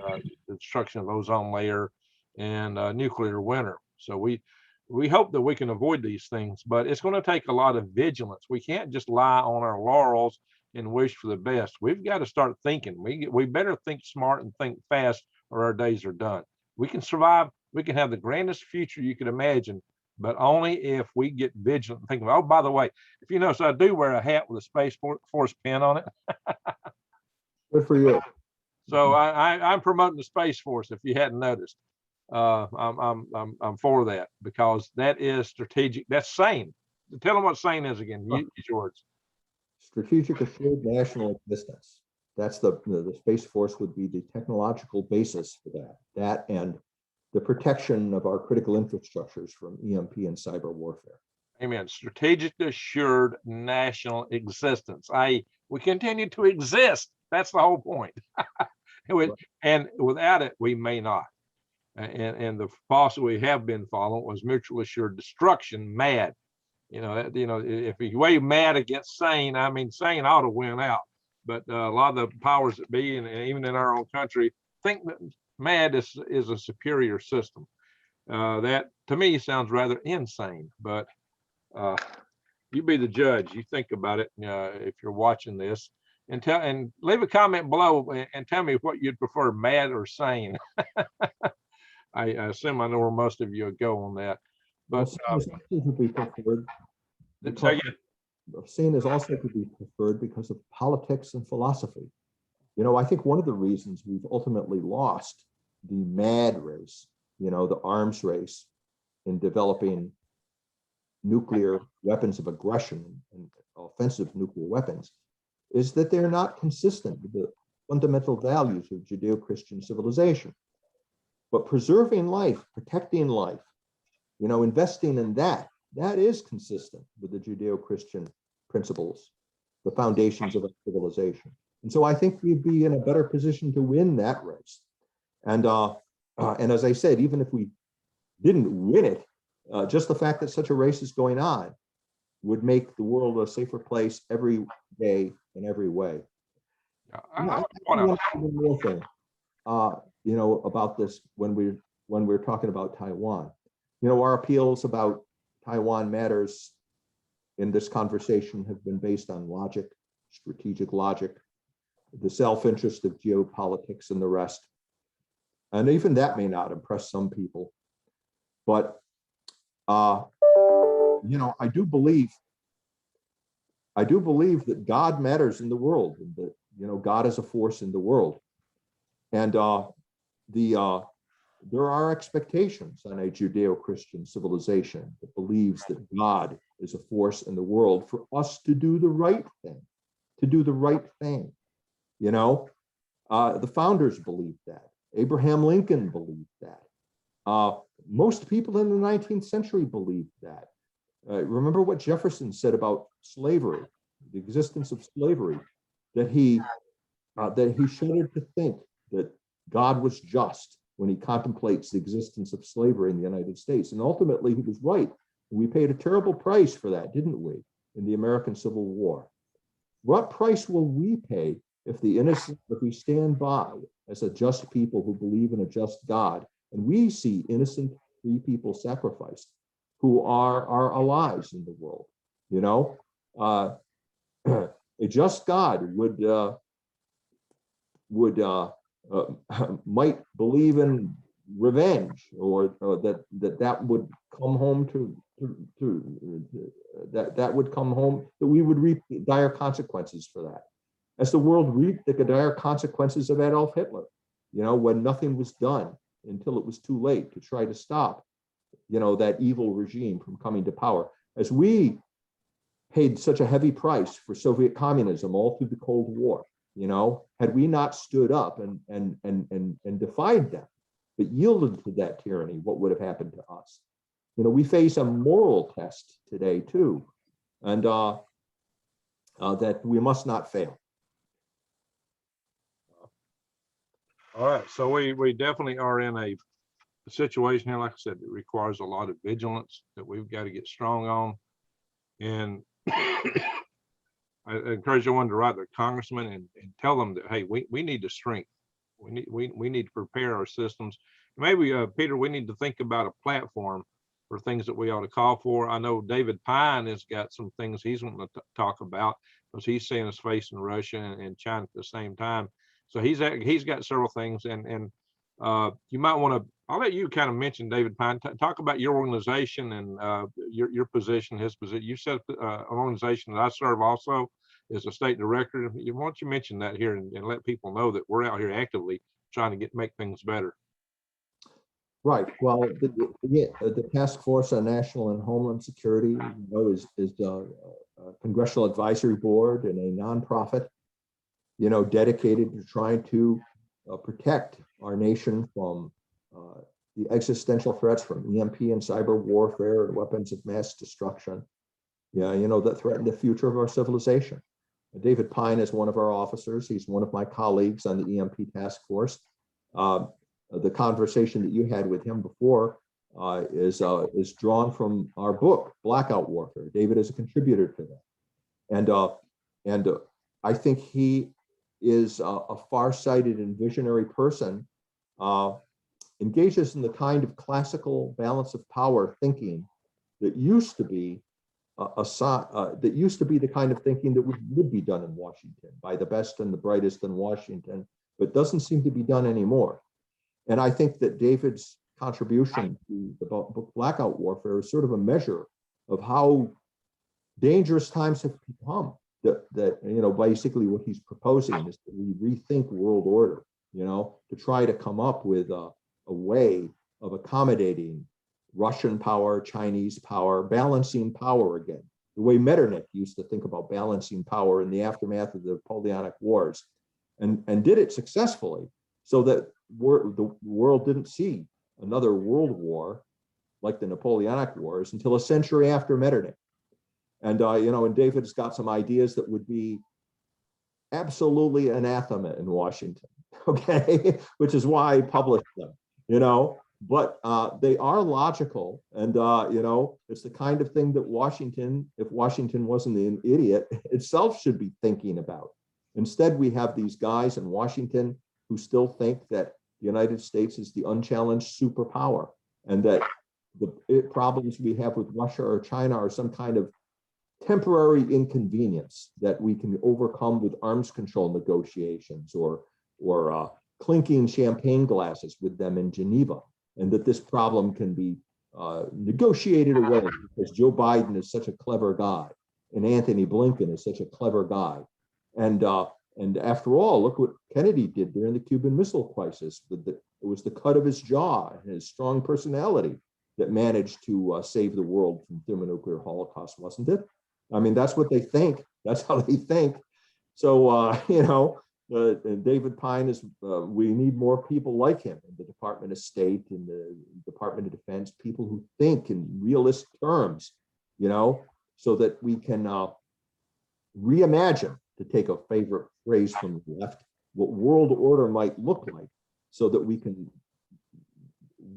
the destruction of ozone layer and nuclear winter. So we hope that we can avoid these things, but it's going to take a lot of vigilance. We can't just lie on our laurels and wish for the best. We've got to start thinking. We better think smart and think fast, or our days are done. We can survive. We can have the grandest future you could imagine, but only if we get vigilant and think about, oh, by the way, if you notice, I do wear a hat with a Space Force pin on it. Good for you. So I'm promoting the Space Force, if you hadn't noticed. I'm for that, because that is strategic. That's sane. Tell them what sane is again. Use your words. Strategic assured national existence. That's the Space Force would be the technological basis for that. That and the protection of our critical infrastructures from EMP and cyber warfare. Amen. Strategic assured national existence. We continue to exist. That's the whole point. And without it, we may not. And the policy we have been following was mutual assured destruction, MAD. If you weigh mad against sane, I mean, sane ought to win out. But a lot of the powers that be, and even in our own country, think that MAD is a superior system. That to me sounds rather insane. But you be the judge. You think about it if you're watching this, and leave a comment below and tell me what you'd prefer, MAD or sane. I assume I know where most of you go on that. But sane is also to be preferred because of politics and philosophy. I think one of the reasons we've ultimately lost the MAD race, the arms race in developing nuclear weapons of aggression and offensive nuclear weapons, is that they're not consistent with the fundamental values of Judeo-Christian civilization. But preserving life, protecting life, investing in that is consistent with the Judeo-Christian principles, the foundations of a civilization. And so I think we'd be in a better position to win that race. And as I said, even if we didn't win it, just the fact that such a race is going on would make the world a safer place every day in every way. One more thing, about this when we're talking about Taiwan. Our appeals about Taiwan matters in this conversation have been based on logic, strategic logic, the self-interest of geopolitics and the rest. And even that may not impress some people. But, I do believe that God matters in the world, and that, God is a force in the world. And there are expectations on a Judeo-Christian civilization that believes that God is a force in the world for us to do the right thing, The founders believed that. Abraham Lincoln believed that. Most people in the 19th century believed that. Remember what Jefferson said about slavery, the existence of slavery, that he shuddered to think that God was just when he contemplates the existence of slavery in the United States. And ultimately, he was right. We paid a terrible price for that, didn't we, in the American Civil War? What price will we pay if we stand by as a just people who believe in a just God, and we see innocent free people sacrificed who are our allies in the world? A just God might believe in revenge, or that would come home that we would reap dire consequences for that, as the world reaped the dire consequences of Adolf Hitler, when nothing was done until it was too late to try to stop, that evil regime from coming to power. As we paid such a heavy price for Soviet communism all through the Cold War, had we not stood up and defied them, but yielded to that tyranny, what would have happened to us? We face a moral test today too, and that we must not fail. All right, so we definitely are in a situation here, like I said, that requires a lot of vigilance that we've got to get strong on. And I encourage everyone to write their congressman and tell them that, hey, we need the strength. We need to prepare our systems. Maybe, Peter, we need to think about a platform for things that we ought to call for. I know David Pine has got some things he's wanting to talk about, because he's seeing us facing Russia and China at the same time. So he's got several things, and you might want to. I'll let you kind of mention David Pine. Talk about your organization and your position, his position. You set up an organization that I serve also as a state director. Why don't you mention that here and let people know that we're out here actively trying to make things better? Right. Well, the Task Force on National and Homeland Security, is a congressional advisory board and a nonprofit, dedicated to trying to protect our nation from the existential threats from EMP and cyber warfare and weapons of mass destruction, that threaten the future of our civilization. David Pine is one of our officers. He's one of my colleagues on the EMP task force. The conversation that you had with him before is drawn from our book, Blackout Warfare. David is a contributor to that. And I think he is a far-sighted and visionary person, engages in the kind of classical balance of power thinking that used to be the kind of thinking that would be done in Washington by the best and the brightest in Washington, but doesn't seem to be done anymore. And I think that David's contribution to the book Blackout Warfare is sort of a measure of how dangerous times have become. That basically what he's proposing is that we rethink world order, to try to come up with a way of accommodating Russian power, Chinese power, balancing power again, the way Metternich used to think about balancing power in the aftermath of the Napoleonic Wars, and did it successfully, so that the world didn't see another world war like the Napoleonic Wars until a century after Metternich. And and David's got some ideas that would be absolutely anathema in Washington, okay, which is why I published them, but they are logical, and it's the kind of thing that Washington, if Washington wasn't an idiot itself, should be thinking about. Instead, we have these guys in Washington who still think that the United States is the unchallenged superpower, and that the problems we have with Russia or China are some kind of temporary inconvenience that we can overcome with arms control negotiations or clinking champagne glasses with them in Geneva, and that this problem can be negotiated away because Joe Biden is such a clever guy and Anthony Blinken is such a clever guy. And after all, look what Kennedy did during the Cuban Missile Crisis. It was the cut of his jaw and his strong personality that managed to save the world from thermonuclear holocaust, wasn't it? I mean, that's what they think. That's how they think. So, David Pine is, we need more people like him in the Department of State and the Department of Defense, people who think in realist terms, so that we can reimagine, to take a favorite phrase from the left, what world order might look like, so that we can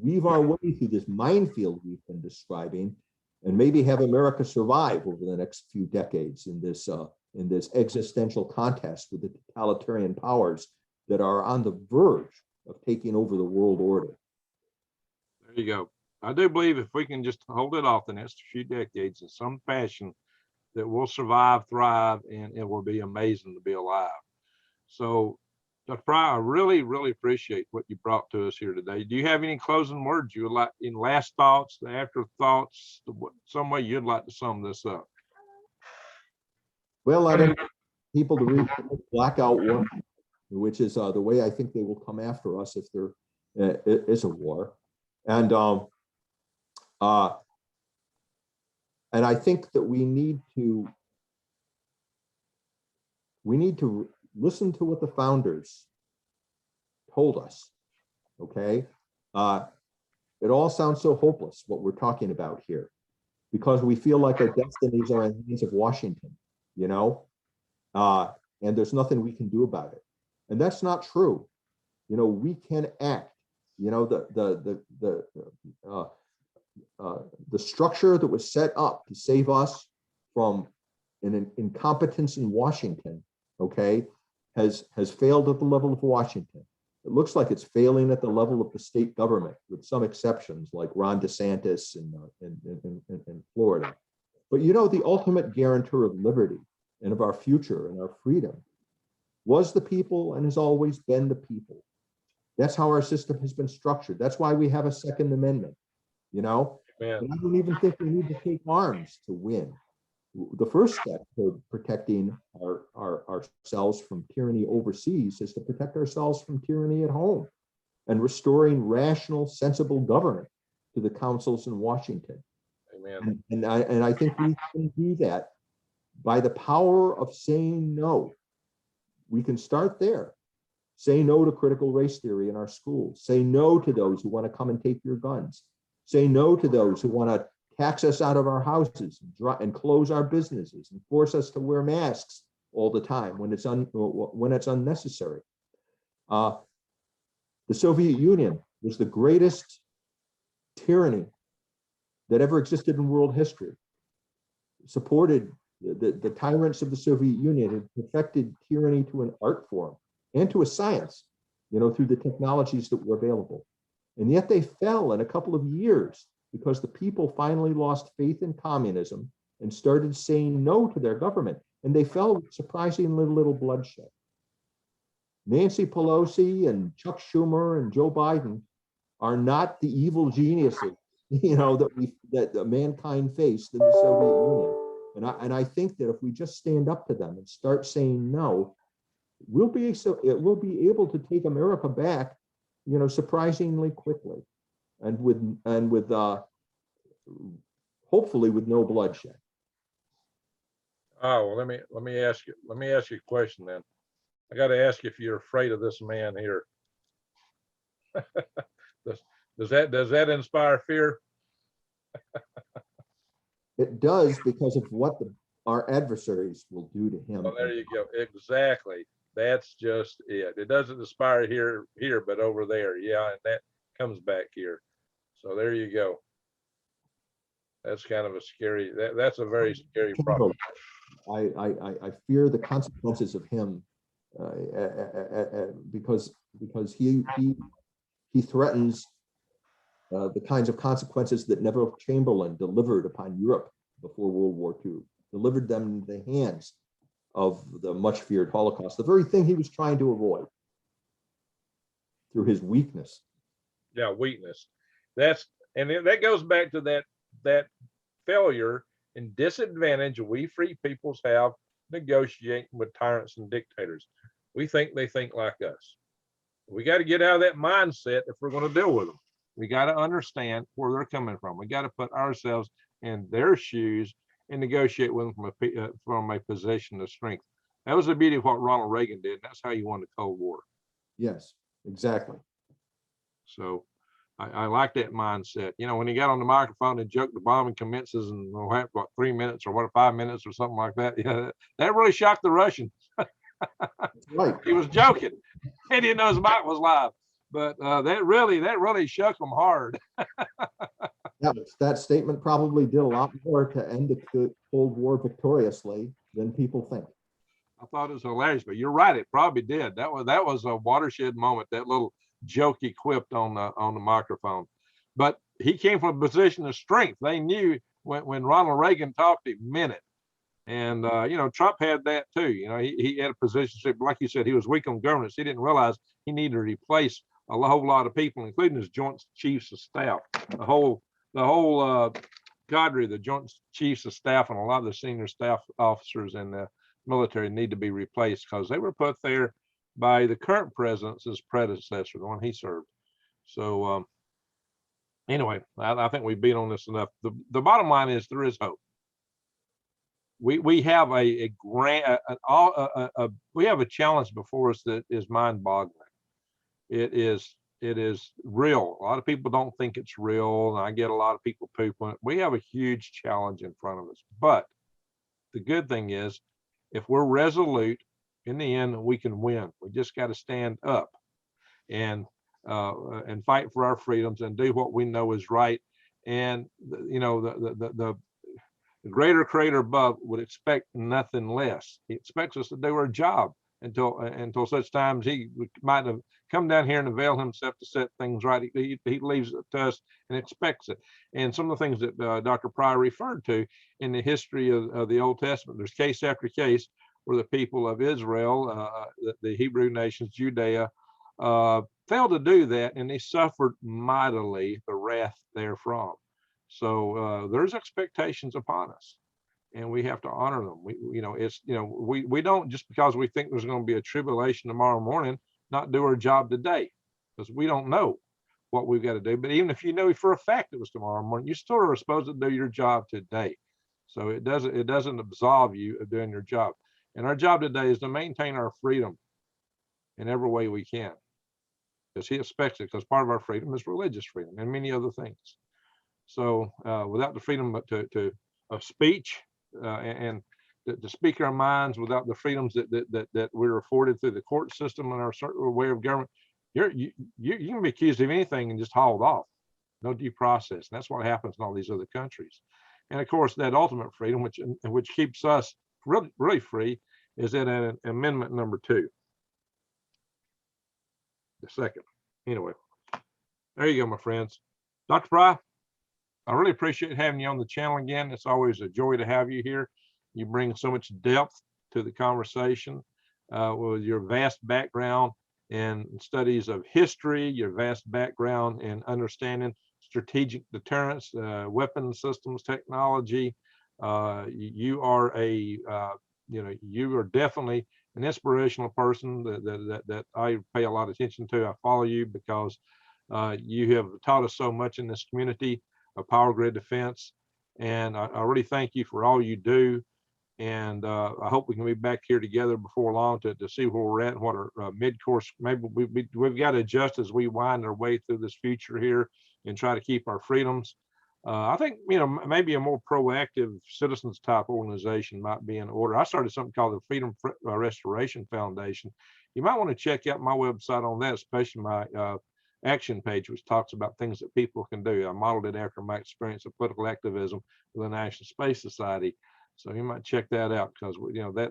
weave our way through this minefield we've been describing, and maybe have America survive over the next few decades in this existential contest with the totalitarian powers that are on the verge of taking over the world order. There you go. I do believe if we can just hold it off the next few decades in some fashion, that we'll survive, thrive, and it will be amazing to be alive. So, Dr. Pry, I really, really appreciate what you brought to us here today. Do you have any closing words you would like, in last thoughts, the afterthoughts, some way you'd like to sum this up? Well, I don't want people to read Blackout War, which is the way I think they will come after us if there is a war. And I think that we need to listen to what the founders told us, okay? It all sounds so hopeless, what we're talking about here, because we feel like our destinies are in the hands of Washington, and there's nothing we can do about it. And that's not true. We can act. The structure that was set up to save us from an incompetence in Washington, okay, has failed at the level of Washington. It looks like it's failing at the level of the state government, with some exceptions like Ron DeSantis in Florida. But the ultimate guarantor of liberty and of our future and our freedom was the people, and has always been the people. That's how our system has been structured. That's why we have a Second Amendment. And I don't even think we need to take arms to win. The first step to protecting ourselves from tyranny overseas is to protect ourselves from tyranny at home. and restoring rational, sensible government to the councils in Washington. Amen. And I think we can do that by the power of saying no. We can start there. Say no to critical race theory in our schools. Say no to those who want to come and take your guns. Say no to those who want to tax us out of our houses and close our businesses and force us to wear masks all the time when it's unnecessary. The Soviet Union was the greatest tyranny that ever existed in world history. Supported the tyrants of the Soviet Union had perfected tyranny to an art form and to a science, through the technologies that were available. And yet they fell in a couple of years because the people finally lost faith in communism and started saying no to their government. And they fell with surprisingly little bloodshed. Nancy Pelosi and Chuck Schumer and Joe Biden are not the evil geniuses, that mankind faced in the Soviet Union. And I think that if we just stand up to them and start saying no, we'll be able to take America back, surprisingly quickly, and with hopefully with no bloodshed. Oh, well, let me ask you a question then. I got to ask you if you're afraid of this man here. Does that inspire fear? It does, because of what our adversaries will do to him. Well, there you go. Exactly. That's just it. It doesn't inspire here, but over there. Yeah, and that comes back here. So there you go. That's kind of a scary. That's a very scary problem. I fear the consequences of him, because he threatens the kinds of consequences that Neville Chamberlain delivered upon Europe before World War II, delivered them into the hands of the much feared Holocaust, the very thing he was trying to avoid through his weakness. Yeah, weakness. That goes back to that failure and disadvantage we free peoples have negotiating with tyrants and dictators. We think they think like us. We got to get out of that mindset if we're going to deal with them. We got to understand where they're coming from. We got to put ourselves in their shoes and negotiate with them from a position of strength. That was the beauty of what Ronald Reagan did. That's how you won the Cold War. Yes, exactly. So I like that mindset. When he got on the microphone and joked the bombing commences in what 3 minutes or 5 minutes or something like that. Yeah, that really shocked the Russians. Right. He was joking. He didn't know his mic was live, but that really shook them hard. Yeah, that statement probably did a lot more to end the Cold War victoriously than people think. I thought it was hilarious, but you're right. It probably did. That was a watershed moment. That little joke he quipped on the microphone, but he came from a position of strength. They knew when Ronald Reagan talked, he meant it. And Trump had that too. He had a position, like you said, he was weak on governance. He didn't realize he needed to replace a whole lot of people, including his Joint Chiefs of Staff, the whole cadre, the Joint Chiefs of Staff, and a lot of the senior staff officers in the military need to be replaced because they were put there by the current president's predecessor, the one he served. So anyway, I think we beat on this enough. The bottom line is there is hope. We have we have a challenge before us that is mind-boggling. It is real. A lot of people don't think it's real, and I get a lot of people pooping it. We have a huge challenge in front of us. But the good thing is, if we're resolute, in the end, we can win. We just got to stand up and fight for our freedoms and do what we know is right. And the greater creator above would expect nothing less. He expects us to do our job until such times he might have come down here and avail himself to set things right. He leaves it to us and expects it. And some of the things that Dr. Pry referred to in the history of the Old Testament, there's case after case where the people of Israel, the Hebrew nations, Judea, failed to do that, and they suffered mightily the wrath therefrom. So there's expectations upon us, and we have to honor them. We don't, just because we think there's going to be a tribulation tomorrow morning, not do our job today. because we don't know what we've got to do. But even if you know for a fact it was tomorrow morning, you still are supposed to do your job today. So it doesn't absolve you of doing your job. And our job today is to maintain our freedom in every way we can, because he expects it, because part of our freedom is religious freedom and many other things. So without the freedom of speech and to speak our minds, without the freedoms that we're afforded through the court system and our certain way of government, you can be accused of anything and just hauled off. No due process. And that's what happens in all these other countries. And of course, that ultimate freedom, which keeps us really, really free, is in amendment number 2. The second. Anyway, there you go, my friends. Dr. Pry, I really appreciate having you on the channel again. It's always a joy to have you here. You bring so much depth to the conversation with your vast background in studies of history, your vast background in understanding strategic deterrence, weapon systems, technology. You are you are definitely an inspirational person that I pay a lot of attention to. I follow you because you have taught us so much in this community of power grid defense, and I really thank you for all you do. And I hope we can be back here together before long to see where we're at and what our mid-course, maybe we've got to adjust as we wind our way through this future here and try to keep our freedoms. I think, maybe a more proactive citizens type organization might be in order. I started something called the Freedom Restoration Foundation. You might want to check out my website on that, especially my action page, which talks about things that people can do. I modeled it after my experience of political activism with the National Space Society. So you might check that out, because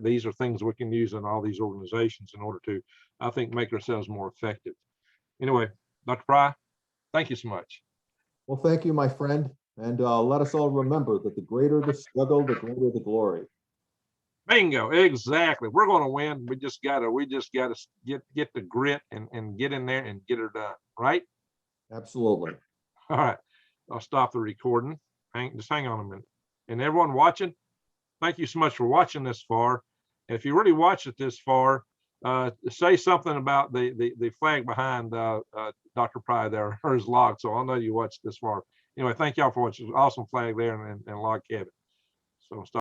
these are things we can use in all these organizations in order to, I think, make ourselves more effective. Anyway, Dr. Pry, thank you so much. Well, thank you, my friend. And let us all remember that the greater the struggle, the greater the glory. Bingo, exactly. We're going to win. We just gotta get the grit and get in there and get her done, right? Absolutely. All right, I'll stop the recording. Just hang on a minute. And everyone watching, thank you so much for watching this far. And if you really watched it this far, say something about the flag behind Dr. Pry there, or his log, so I'll know you watched this far. Anyway, thank y'all for watching. Awesome flag there and log cabin. So stop.